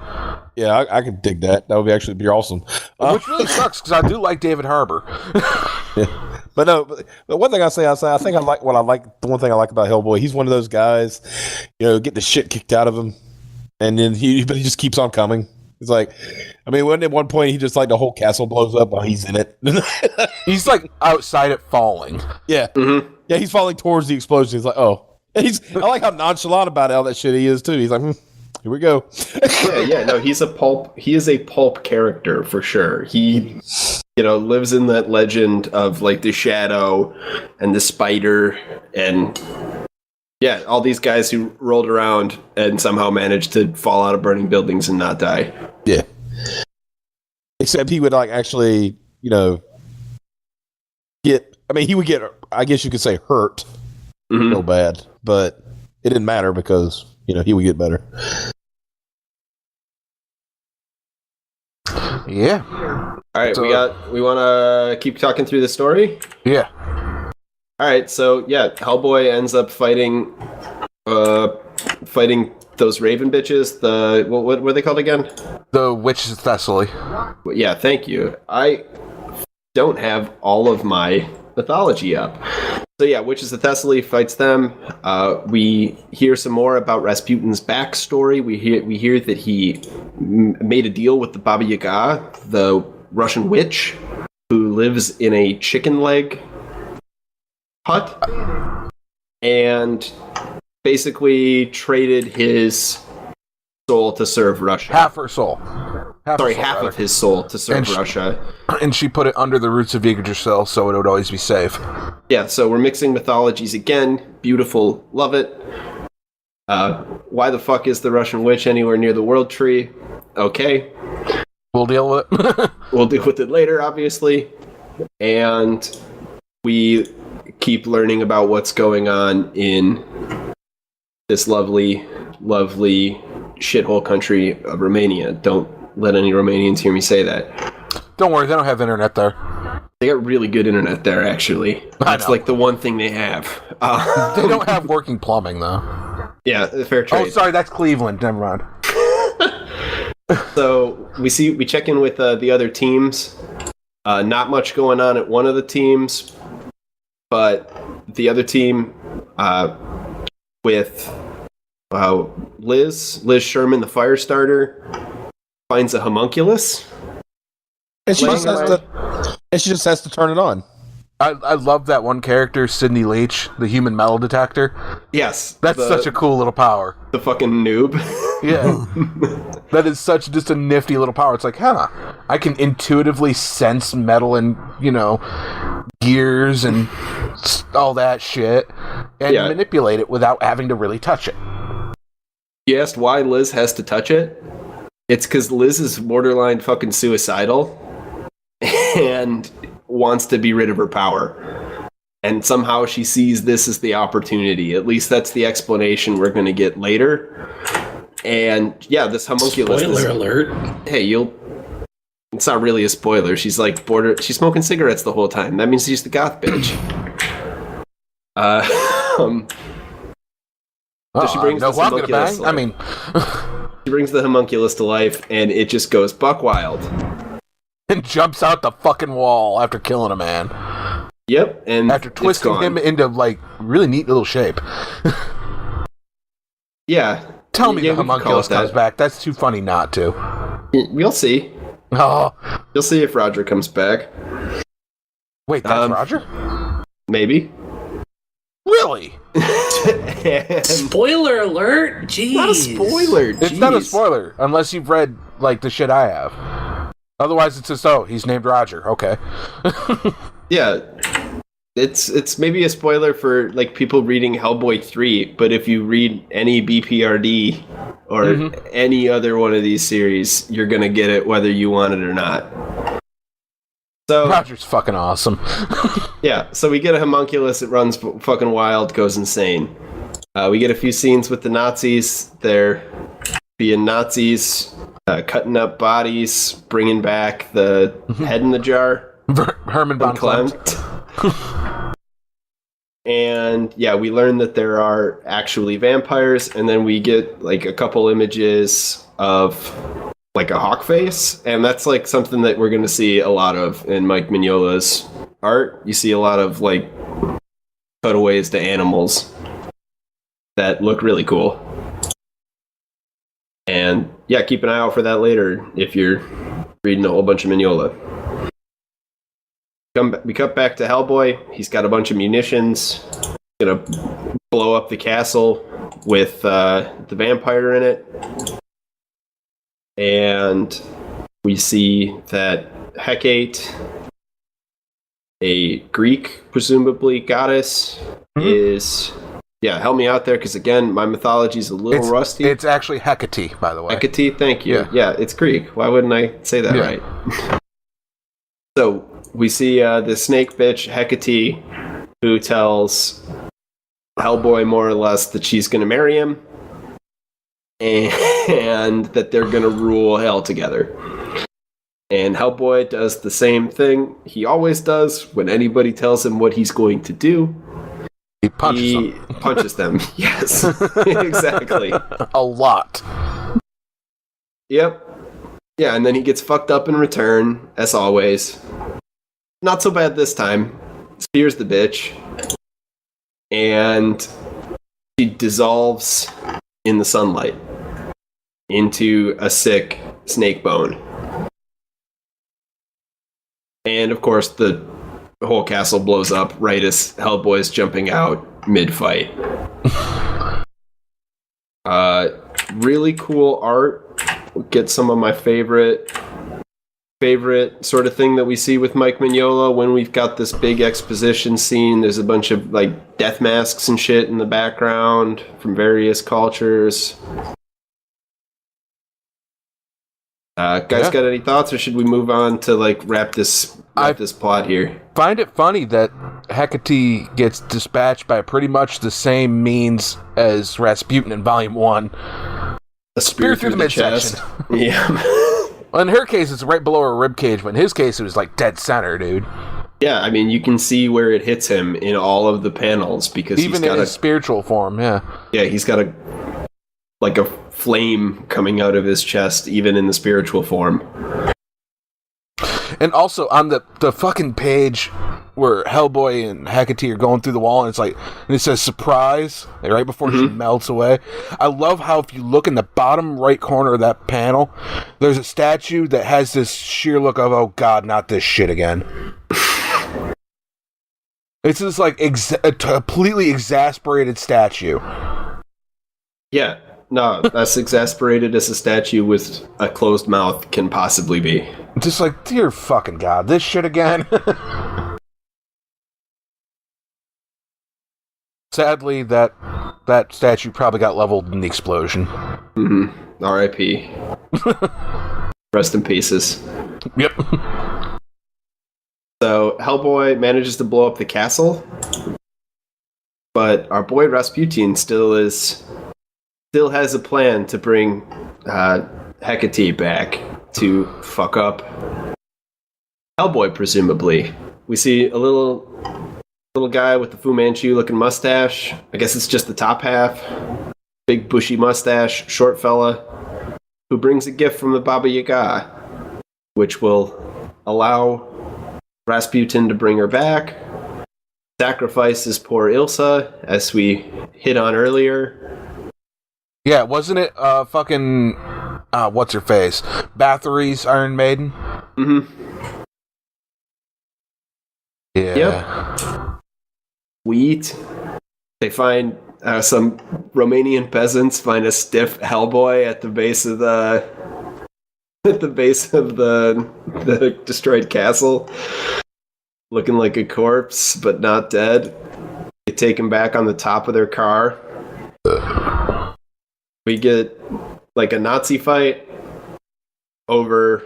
D: Yeah, I could dig that. That would actually be awesome.
B: Which really sucks, because I do like David Harbour.
D: But no, but one thing I think I like the one thing I like about Hellboy, he's one of those guys, get the shit kicked out of him, and then he just keeps on coming. It's like, I mean, when at one point he just like the whole castle blows up while he's in it.
B: He's like outside it falling.
D: Yeah. Mm-hmm. Yeah, he's falling towards the explosion. He's like, oh. And I like how nonchalant about all that shit he is too. He's like, here we go.
C: No, he is a pulp character for sure. He lives in that legend of like the Shadow and the Spider and all these guys who rolled around and somehow managed to fall out of burning buildings and not die.
D: Yeah. Except he would like actually, he would get, I guess you could say, hurt real bad, but it didn't matter because, he would get better.
B: Yeah.
C: All right, we want to keep talking through the story?
B: Yeah.
C: All right, so Hellboy ends up fighting those raven bitches. What were they called again?
B: The Witches of Thessaly.
C: Yeah, thank you. I don't have all of my mythology up. So Witches of Thessaly fights them. We hear some more about Rasputin's backstory. We hear that he made a deal with the Baba Yaga, the Russian witch, who lives in a chicken leg hut, and basically traded his soul to serve Russia.
B: Half her soul. Half
C: Of his soul to serve Russia.
B: And she put it under the roots of Yggdrasil so it would always be safe.
C: Yeah, so we're mixing mythologies again. Beautiful. Love it. Why the fuck is the Russian witch anywhere near the World Tree? Okay.
B: We'll deal with it.
C: We'll deal with it later, obviously. And we keep learning about what's going on in this lovely, lovely shithole country of Romania. Don't let any Romanians hear me say that.
B: Don't worry, they don't have internet there.
C: They got really good internet there, actually. That's like the one thing they have.
B: They don't have working plumbing, though.
C: Yeah, fair trade.
B: Oh, sorry, that's Cleveland. Never mind.
C: So we check in with the other teams. Not much going on at one of the teams. But the other team, with Liz Sherman, the fire starter, finds a homunculus.
D: And she just has to turn it on.
B: I love that one character, Sidney Leach, the human metal detector.
C: Yes.
B: That's such a cool little power.
C: The fucking noob.
B: Yeah. That is such just a nifty little power. It's like, I can intuitively sense metal and, gears and all that shit and manipulate it without having to really touch it.
C: You asked why Liz has to touch it? It's because Liz is borderline fucking suicidal and wants to be rid of her power. And somehow she sees this as the opportunity. At least that's the explanation we're going to get later. And yeah, this homunculus.
E: Spoiler alert.
C: Hey, it's not really a spoiler. She's like she's smoking cigarettes the whole time. That means she's the goth bitch. So she brings this homunculus to life. She brings the homunculus to life, and it just goes buck wild.
B: And jumps out the fucking wall after killing a man.
C: Yep, and
B: after twisting him into, really neat little shape.
C: Yeah.
B: Tell me the homunculus comes back. That's too funny not to.
C: We'll see.
B: Oh.
C: You'll see if Roger comes back.
B: Wait, that's Roger?
C: Maybe.
B: Really?
E: Spoiler alert? Jeez.
C: Not a spoiler.
B: It's not a spoiler, unless you've read, the shit I have. Otherwise, it's just, he's named Roger. Okay.
C: Yeah. It's maybe a spoiler for, people reading Hellboy 3, but if you read any BPRD or any other one of these series, you're going to get it whether you want it or not. So
B: Roger's fucking awesome.
C: Yeah, so we get a homunculus, it runs fucking wild, goes insane. We get a few scenes with the Nazis. They're being Nazis, cutting up bodies, bringing back the head in the jar.
B: Herman von Klemt.
C: And yeah, we learn that there are actually vampires, and then we get a couple images of a hawk face, and that's something that we're going to see a lot of in Mike Mignola's art. You see a lot of cutaways to animals that look really cool. And yeah, keep an eye out for that later if you're reading a whole bunch of Mignola. We cut back to Hellboy. He's got a bunch of munitions. Gonna blow up the castle with the vampire in it. And we see that Hecate, a Greek, presumably, goddess, is... Yeah, help me out there, because again, my mythology's a little rusty.
B: It's actually Hecate, by the way.
C: Hecate, thank you. Yeah, it's Greek. Why wouldn't I say that right? So, we see the snake bitch, Hecate, who tells Hellboy more or less that she's going to marry him, and that they're going to rule hell together. And Hellboy does the same thing he always does when anybody tells him what he's going to do.
B: He punches
C: them. Yes, exactly.
B: A lot.
C: Yep. Yeah, and then he gets fucked up in return, as always. Not so bad this time. Spears the bitch. And she dissolves in the sunlight into a sick snake bone. And of course, the whole castle blows up right as Hellboy's jumping out mid-fight. Really cool art. We'll get some of my favorite sort of thing that we see with Mike Mignola when we've got this big exposition scene. There's a bunch of death masks and shit in the background from various cultures. Guys, got any thoughts, or should we move on to wrap this plot here?
B: Find it funny that Hecate gets dispatched by pretty much the same means as Rasputin in Volume 1.
C: A spear through the midsection. Yeah.
B: Well, in her case, it's right below her ribcage, but in his case, it was dead center, dude.
C: Yeah, I mean, you can see where it hits him in all of the panels because
B: even in his spiritual form, yeah. Yeah,
C: he's got a flame coming out of his chest, even in the spiritual form.
B: And also, on the fucking page where Hellboy and Hecate are going through the wall, and it says surprise right before she melts away. I love how if you look in the bottom right corner of that panel, there's a statue that has this sheer look of, oh god, not this shit again. It's just like a completely exasperated statue.
C: Yeah, no, that's exasperated as a statue with a closed mouth can possibly be.
B: Just like, dear fucking god, this shit again? Sadly, that statue probably got leveled in the explosion.
C: Mm-hmm. R.I.P. Rest in pieces.
B: Yep.
C: So Hellboy manages to blow up the castle, but our boy Rasputin still has a plan to bring Hecate back to fuck up Hellboy, presumably. We see a little guy with the Fu Manchu looking mustache. I guess it's just the top half. Big bushy mustache, short fella, who brings a gift from the Baba Yaga, which will allow Rasputin to bring her back, sacrifices poor Ilsa, as we hit on earlier.
B: Yeah, wasn't it fucking what's her face? Bathory's Iron Maiden?
C: Mm-hmm.
B: Yeah.
C: Yep. Wheat. They find some Romanian peasants find a stiff Hellboy at the base of the the destroyed castle, looking like a corpse but not dead. They take him back on the top of their car. We get like a Nazi fight over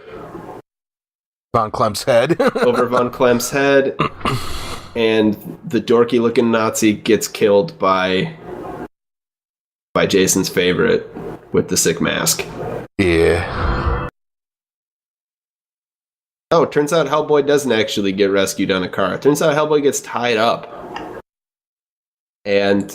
B: Von Klem's head.
C: over Von Klem's head, and the dorky looking Nazi gets killed by Jason's favorite with the sick mask.
B: Yeah.
C: Oh, it turns out Hellboy doesn't actually get rescued on a car. It turns out Hellboy gets tied up. And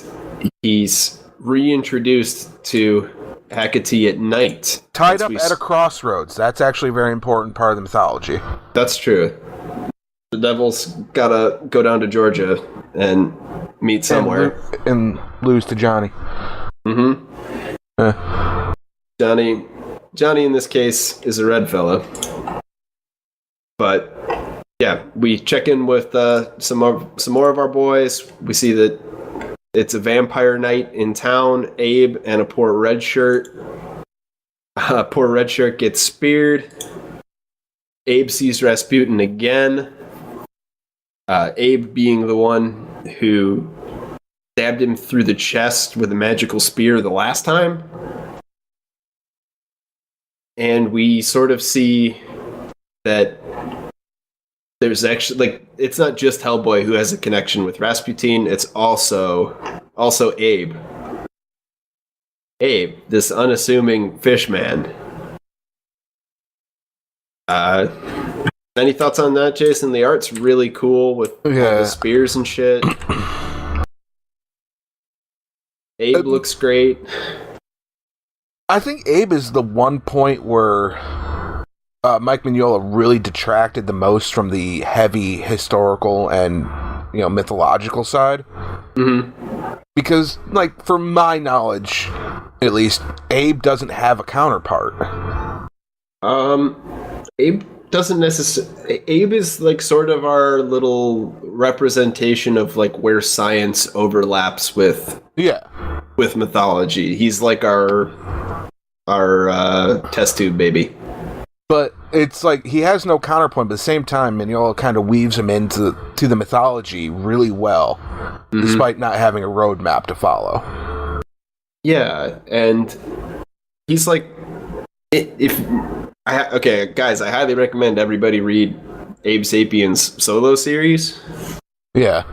C: he's reintroduced to Hecate at night.
B: Tied up at a crossroads. That's actually a very important part of the mythology.
C: That's true. The devil's gotta go down to Georgia and meet somewhere.
B: And lose to Johnny.
C: Mm-hmm. Johnny in this case is a red fella. But yeah, we check in with some more of our boys. We see that it's a vampire night in town. Abe and a poor red shirt. Poor red shirt gets speared. Abe sees Rasputin again. Abe being the one who stabbed him through the chest with a magical spear the last time. And we sort of see that there's actually, like, it's not just Hellboy who has a connection with Rasputin, it's also Abe. Abe, this unassuming fish man. Any thoughts on that, Jason? The art's really cool with all the spears and shit. Abe looks great.
B: I think Abe is the one point where Mike Mignola really detracted the most from the heavy historical and mythological side.
C: Mm-hmm.
B: Because, like, from my knowledge, at least, Abe doesn't have a counterpart.
C: Abe doesn't necessarily. Abe is like sort of our little representation of like where science overlaps with mythology. He's like our test tube baby.
B: But it's like he has no counterpoint, but at the same time, Mignola kind of weaves him into the mythology really well, despite not having a roadmap to follow.
C: Yeah, and he's like, okay, guys, I highly recommend everybody read Abe Sapiens' solo series. Yeah.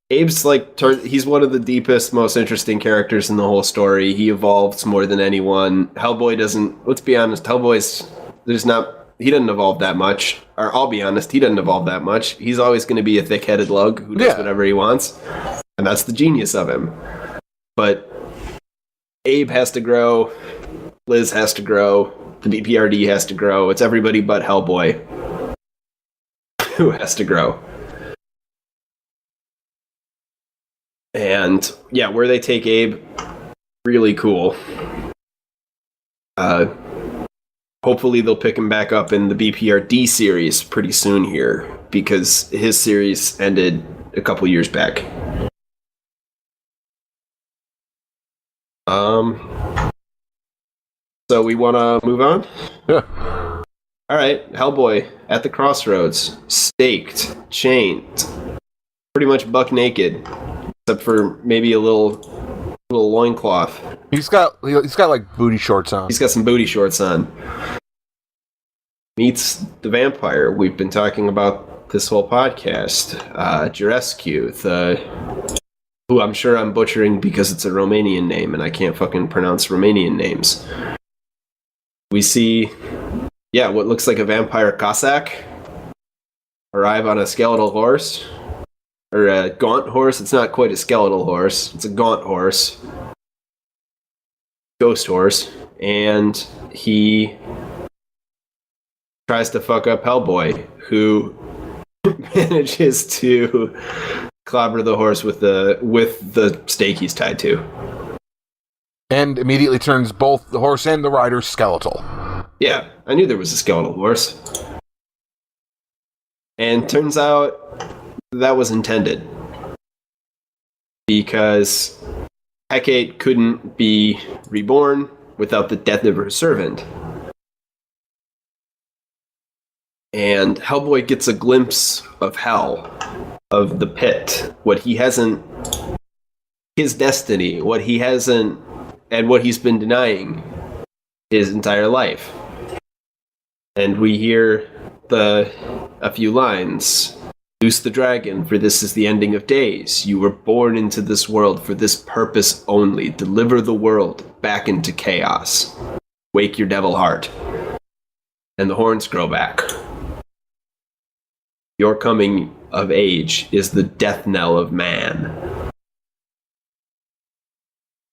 C: Abe's like, he's one of the deepest, most interesting characters in the whole story. He evolves more than anyone. Hellboy doesn't, let's be honest, he doesn't evolve that much. Or I'll be honest, he doesn't evolve that much. He's always going to be a thick-headed lug who does whatever he wants. And that's the genius of him. But Abe has to grow. Liz has to grow. The BPRD has to grow. It's everybody but Hellboy who has to grow. And yeah, where they take Abe, really cool. Hopefully they'll pick him back up in the BPRD series pretty soon here, because his series ended a couple years back. So we want to move on?
B: Yeah.
C: All right, Hellboy at the crossroads, staked, chained, pretty much buck naked, except for maybe a little loincloth.
B: He's got like booty shorts on.
C: He's got some booty shorts on. Meets the vampire we've been talking about this whole podcast, Jurescu, who I'm sure I'm butchering because it's a Romanian name and I can't fucking pronounce Romanian names. We see, what looks like a vampire Cossack arrive on a skeletal horse. Or a gaunt horse. It's not quite a skeletal horse. It's a gaunt horse. Ghost horse. And he tries to fuck up Hellboy, who manages to clobber the horse with the stake he's tied to.
B: And immediately turns both the horse and the rider skeletal.
C: Yeah, I knew there was a skeletal horse. And turns out that was intended. Because Hecate couldn't be reborn without the death of her servant. And Hellboy gets a glimpse of hell, of the pit, his destiny, what he hasn't, and what he's been denying his entire life. And we hear a few lines. Loose the dragon, for this is the ending of days. You were born into this world for this purpose only. Deliver the world back into chaos. Wake your devil heart. And the horns grow back. Your coming of age is the death knell of man.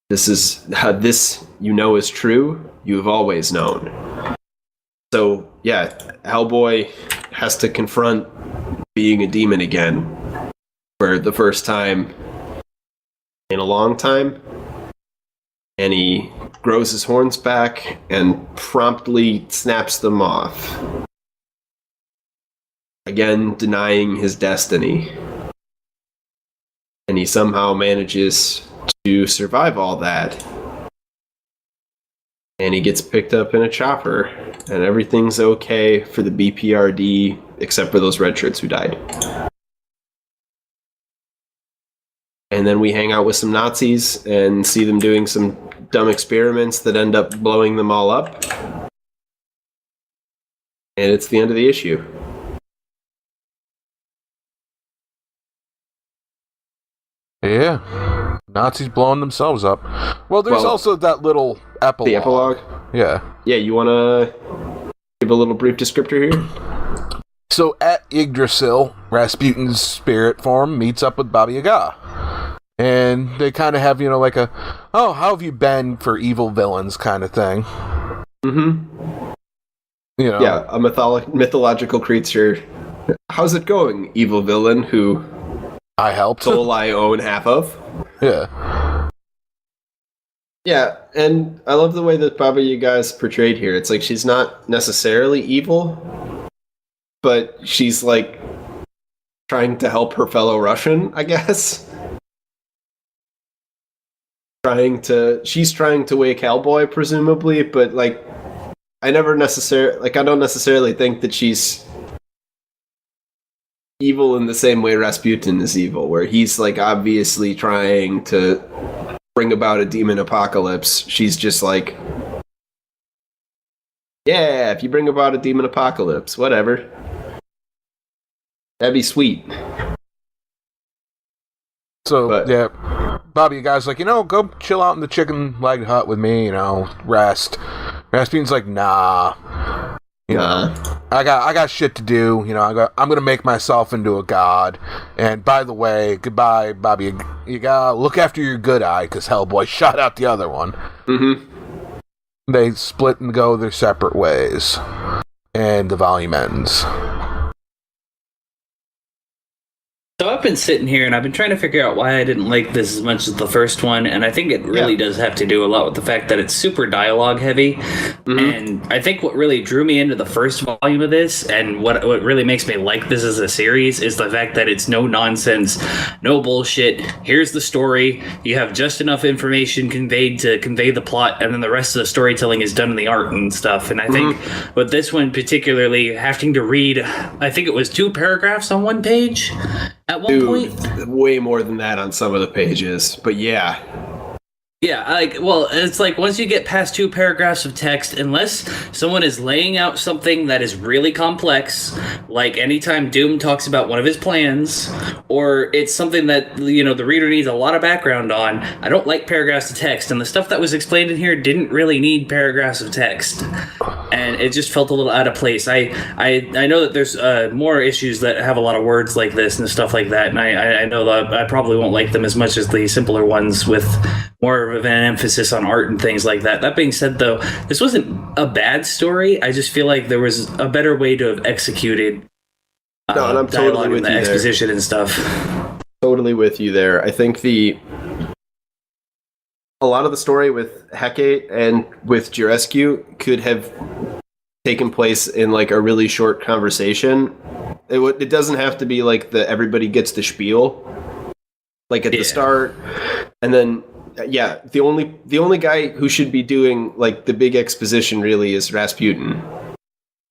C: This is true. You have always known. So, Hellboy has to confront being a demon again for the first time in a long time. And he grows his horns back and promptly snaps them off. Again, denying his destiny. And he somehow manages to survive all that. And he gets picked up in a chopper. And everything's okay for the BPRD, except for those red shirts who died. And then we hang out with some Nazis and see them doing some dumb experiments that end up blowing them all up. And it's the end of the issue.
B: Yeah. Nazis blowing themselves up. Well, there's also that little epilogue.
C: The epilogue?
B: Yeah.
C: Yeah, you want to give a little brief descriptor here?
B: So at Yggdrasil, Rasputin's spirit form meets up with Baba Yaga. And they kind of have, like a, how have you been for evil villains kind of thing.
C: Mm-hmm.
B: Yeah,
C: a mythological creature. How's it going, evil villain who
B: I helped.
C: soul I own half of?
B: Yeah.
C: Yeah, and I love the way that Baba Yaga is portrayed here. It's like she's not necessarily evil, but she's like trying to help her fellow Russian, I guess. She's trying to wake Hellboy, presumably, but like I don't necessarily think that she's evil in the same way Rasputin is evil, where he's like obviously trying to bring about a demon apocalypse. She's just like, yeah, if you bring about a demon apocalypse, whatever. That'd be sweet.
B: So, yeah, Bobby, you guys like, go chill out in the chicken leg hut with me, rest. Rasputin's like, nah. I got shit to do. I'm gonna make myself into a god. And by the way, goodbye, Bobby. You gotta look after your good eye, because Hellboy shot out the other one.
C: Mm-hmm.
B: They split and go their separate ways, and the volume ends.
E: So I've been sitting here and I've been trying to figure out why I didn't like this as much as the first one, and I think it really does have to do a lot with the fact that it's super dialogue heavy. And I think what really drew me into the first volume of this, and what really makes me like this as a series, is the fact that it's no nonsense, no bullshit. Here's the story. You have just enough information conveyed to convey the plot, and then the rest of the storytelling is done in the art and stuff. And I think with this one particularly, having to read, I think it was 2 paragraphs on one page at one point.
C: Way more than that on some of the pages, but yeah.
E: Yeah, it's like once you get past 2 paragraphs of text, unless someone is laying out something that is really complex, like anytime Doom talks about one of his plans, or it's something that, the reader needs a lot of background on, I don't like paragraphs of text, and the stuff that was explained in here didn't really need paragraphs of text, and it just felt a little out of place. I know that there's more issues that have a lot of words like this and stuff like that, and I know that I probably won't like them as much as the simpler ones with more of an emphasis on art and things like that. That being said, though, this wasn't a bad story. I just feel like there was a better way to have executed
C: and I'm totally with
E: and the
C: you
E: exposition
C: there.
E: And stuff.
C: Totally with you there. I think a lot of the story with Hecate and with Jurescu could have taken place in like a really short conversation. It doesn't have to be like everybody gets the spiel like at the start, and then the only guy who should be doing like the big exposition really is Rasputin,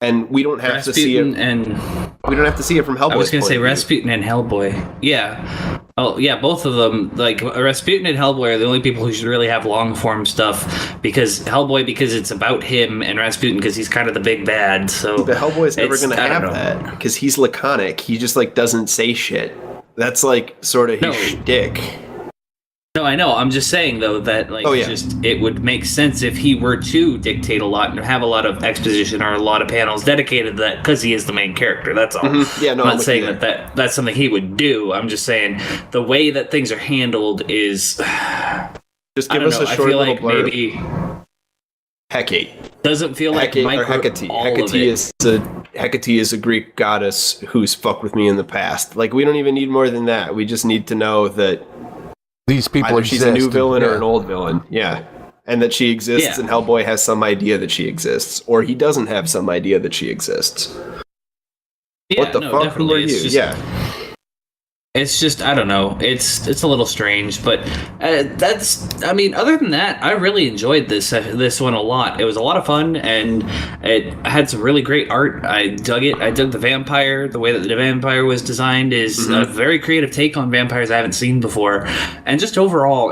C: and we don't have to see it. We don't have to see it from Hellboy.
E: I was going to say Rasputin and Hellboy. Yeah. Oh, yeah, both of them. Like, Rasputin and Hellboy are the only people who should really have long-form stuff, because Hellboy, because it's about him, and Rasputin, because he's kind of the big bad, so...
C: But Hellboy's never going to have that, because he's laconic. He just, like, doesn't say shit. That's, like, sort of his shtick.
E: No, I know. I'm just saying, though, that it would make sense if he were to dictate a lot and have a lot of exposition or a lot of panels dedicated to that, because he is the main character. That's all. Mm-hmm. Yeah, no, I'm not saying that's something he would do. I'm just saying the way that things are handled is...
C: Just give us a short little blurb.
E: Maybe
C: Hecate.
E: Doesn't feel like
C: Hecate. Hecate is a Greek goddess who's fucked with me in the past. Like, we don't even need more than that. We just need to know that
B: these people
C: exist. She's a new villain or an old villain. Yeah. And that she exists, and Hellboy has some idea that she exists. Or he doesn't have some idea that she exists.
E: Yeah,
C: what the fuck? Who are you?
E: It's just, I don't know. It's a little strange, but other than that, I really enjoyed this one a lot. It was a lot of fun, and it had some really great art. I dug it. I dug the vampire. The way that the vampire was designed is a very creative take on vampires I haven't seen before. And just overall,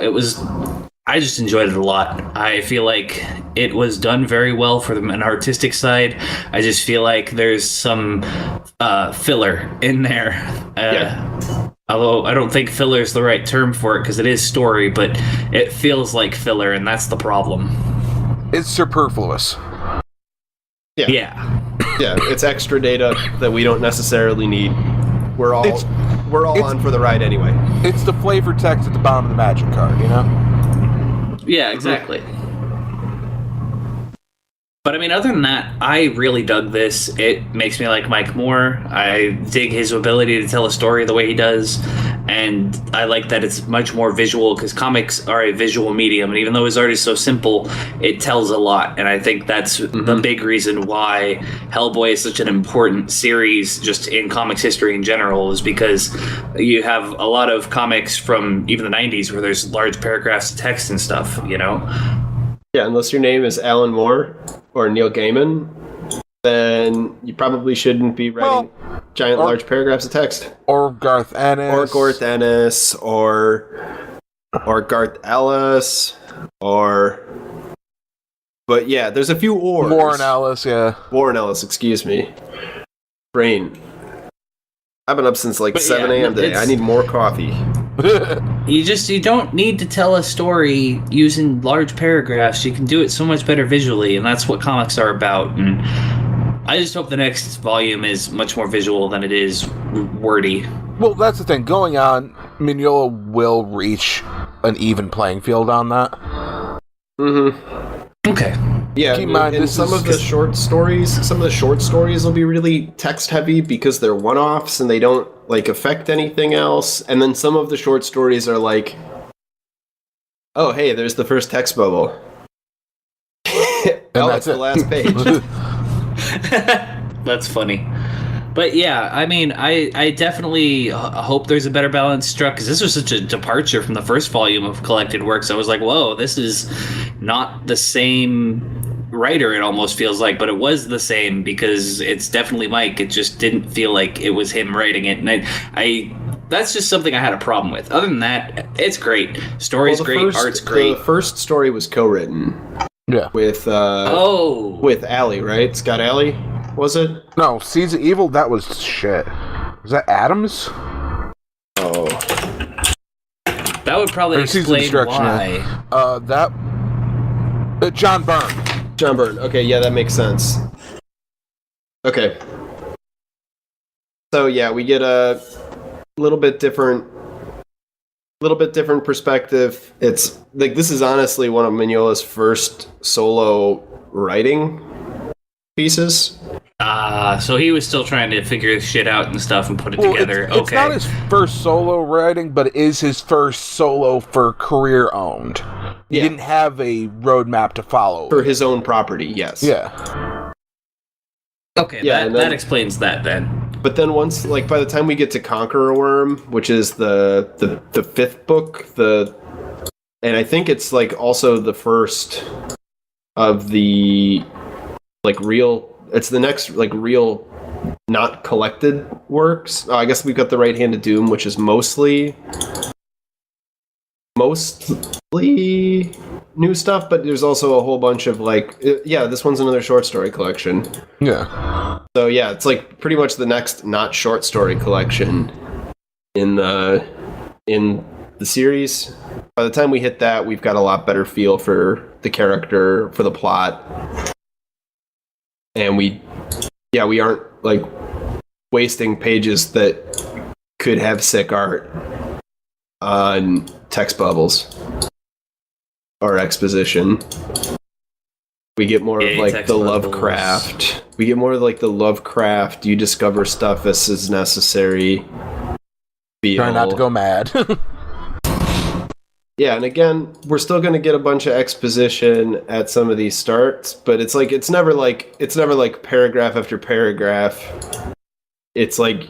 E: I just enjoyed it a lot. I feel like it was done very well for an artistic side. I just feel like there's some filler in there. Although I don't think filler is the right term for it, because it is story, but it feels like filler, and that's the problem.
B: It's superfluous.
E: Yeah,
C: it's extra data that we don't necessarily need. We're all on for the ride anyway.
B: It's the flavor text at the bottom of the magic card, you know?
E: Yeah, exactly. But I mean, other than that, I really dug this. It makes me like Mike more. I dig his ability to tell a story the way he does. And I like that it's much more visual, because comics are a visual medium. And even though his art is so simple, it tells a lot. And I think that's the big reason why Hellboy is such an important series just in comics history in general, is because you have a lot of comics from even the 90s where there's large paragraphs of text and stuff, you know?
C: Yeah, unless your name is Alan Moore or Neil Gaiman, then you probably shouldn't be writing large paragraphs of text.
B: Or Garth Ennis.
C: Or Garth Ennis, or Garth Ellis, But yeah, there's a few ors.
B: Warren Ellis,
C: excuse me. Brain. I've been up since 7 a.m. today. I need more coffee.
E: You don't need to tell a story using large paragraphs. You can do it so much better visually, and that's what comics are about. And I just hope the next volume is much more visual than it is wordy.
B: Well, that's the thing. Going on, Mignola will reach an even playing field on that.
C: Mm-hmm.
E: Okay.
C: Yeah,
B: keep in mind,
C: some of the short stories will be really text heavy because they're one-offs and they don't like affect anything else. And then some of the short stories are like, oh, hey, there's the first text bubble. It's the last page.
E: That's funny. But yeah, I mean, I definitely hope there's a better balance struck, because this was such a departure from the first volume of collected works. I was like, whoa, this is not the same writer, it almost feels like, but it was the same, because it's definitely Mike. It just didn't feel like it was him writing it. And I that's just something I had a problem with. Other than that, it's great. Story's great, art's great.
C: The first story was co-written.
B: Yeah.
C: With Allie, right? Scott Allie? Was it?
B: No, Seeds of Evil, that was shit. Was that Adams?
C: Oh.
E: That would probably explain why.
B: John Byrne.
C: John Byrne. Okay, yeah, that makes sense. Okay. So yeah, we get a little bit different perspective. It's like, this is honestly one of Mignola's first solo writing pieces.
E: So he was still trying to figure this shit out and stuff and put it together.
B: It's not his first solo writing, but it is his first solo for career owned. He didn't have a roadmap to follow.
C: For his own property, yes.
B: Yeah.
E: Okay, yeah, that explains that then.
C: But then once, like, by the time we get to Conqueror Worm, which is the fifth book, and I think it's like also the first of the like real. It's the next like real, not collected works. I guess we've got the Right Hand of Doom, which is mostly new stuff, but there's also a whole bunch of like, this one's another short story collection.
B: Yeah.
C: So yeah, it's like pretty much the next not short story collection in the series. By the time we hit that, we've got a lot better feel for the character, for the plot. And we aren't like wasting pages that could have sick art on text bubbles or exposition. We get more of like the Lovecraft. We get more of like the Lovecraft. You discover stuff as is necessary.
B: Try not to go mad.
C: Yeah, and again, we're still going to get a bunch of exposition at some of these starts, but it's never like paragraph after paragraph. It's like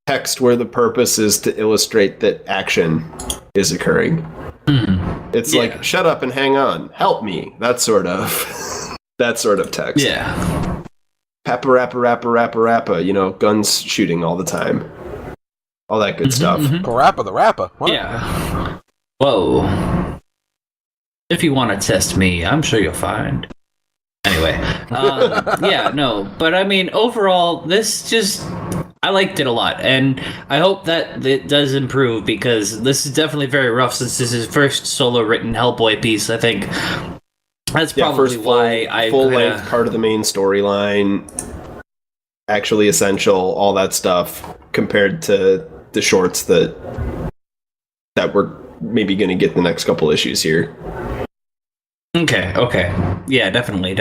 C: text where the purpose is to illustrate that action is occurring. It's like, shut up and hang on, help me. That sort of text.
E: Yeah.
C: Rappa, rappa, rappa, rappa, you know, guns shooting all the time. All that good stuff.
B: Parappa the Rappa. What?
E: Yeah. Whoa. If you want to test me, I'm sure you'll find. Anyway. But I mean, overall, I liked it a lot, and I hope that it does improve, because this is definitely very rough since this is his first solo written Hellboy piece, I think. That's probably why I
C: full-length part of the main storyline, actually essential, all that stuff, compared to the shorts that we're maybe going to get the next couple issues here.
E: Okay. Yeah, definitely.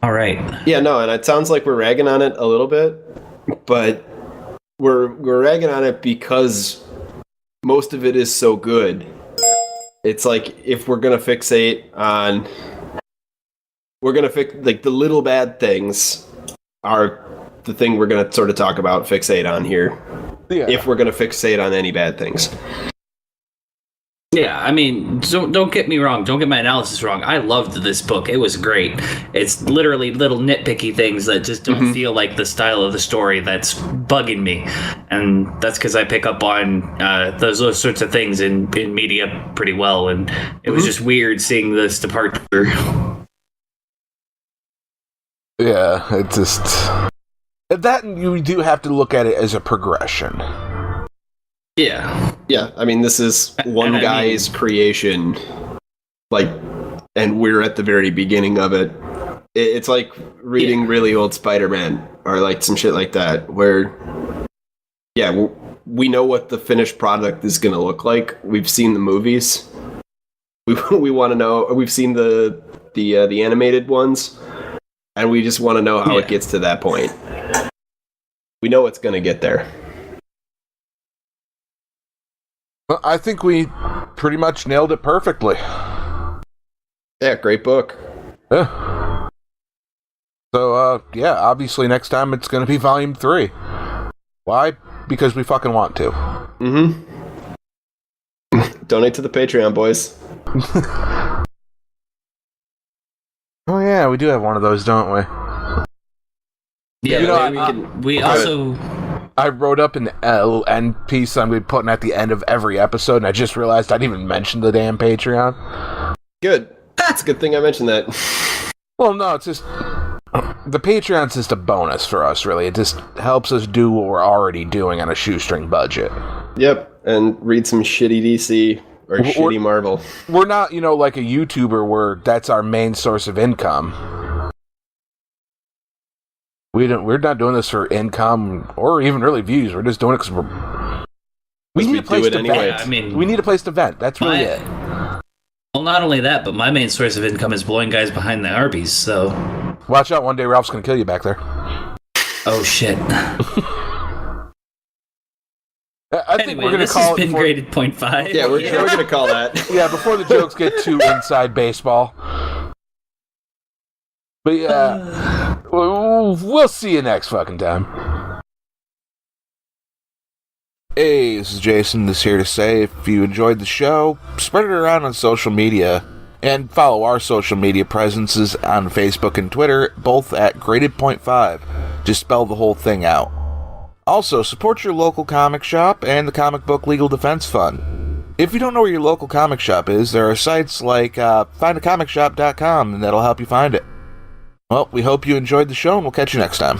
E: All right.
C: Yeah, no, and it sounds like we're ragging on it a little bit, but we're ragging on it because most of it is so good. It's like, if we're going to fixate on... We're going to fix... Like, the little bad things are the thing we're going to sort of talk about, fixate on here. Yeah. If we're going to fixate on any bad things.
E: Yeah, I mean, don't get me wrong. Don't get my analysis wrong. I loved this book. It was great. It's literally little nitpicky things that just don't feel like the style of the story that's bugging me. And that's because I pick up on those sorts of things in media pretty well. And it was just weird seeing this departure.
B: Yeah, it's just... That, you do have to look at it as a progression.
E: Yeah.
C: Yeah, I mean, this is one guy's creation, like, and we're at the very beginning of it. It's like reading really old Spider-Man, or like some shit like that, where, we know what the finished product is going to look like. We've seen the movies. We want to know. We've seen the animated ones, and we just want to know how it gets to that point. We know it's going to get there.
B: Well, I think we pretty much nailed it perfectly.
C: Yeah, great book.
B: Yeah. So, yeah, obviously next time it's going to be Volume 3. Why? Because we fucking want to.
C: Mm-hmm. Donate to the Patreon, boys.
B: Oh, yeah, we do have one of those, don't we?
E: Yeah,
C: You know,
B: I wrote up an end piece I'm going to be putting at the end of every episode, and I just realized I didn't even mention the damn Patreon.
C: Good. That's a good thing I mentioned that.
B: Well, no, it's just... The Patreon's just a bonus for us, really. It just helps us do what we're already doing on a shoestring budget.
C: Yep, and read some shitty DC or shitty Marvel.
B: We're not, like a YouTuber where that's our main source of income. We're not doing this for income or even really views. We're just doing it because we need a place to
C: anyway.
B: vent. We need a place to vent. That's really it.
E: Well, not only that, but my main source of income is blowing guys behind the Arby's, so...
B: Watch out, one day Ralph's gonna kill you back there.
E: Oh, shit.
B: I think we're gonna call it...
E: This has been graded 0.5.
C: Yeah, we're gonna call that.
B: Yeah, before the jokes get too inside baseball. But yeah, we'll see you next fucking time. Hey, this is Jason. This here to say, if you enjoyed the show, spread it around on social media, and follow our social media presences on Facebook and Twitter, both at graded.5. Just spell the whole thing out. Also, support your local comic shop and the Comic Book Legal Defense Fund. If you don't know where your local comic shop is, there are sites like findacomic.com, and that'll help you find it. Well, we hope you enjoyed the show, and we'll catch you next time.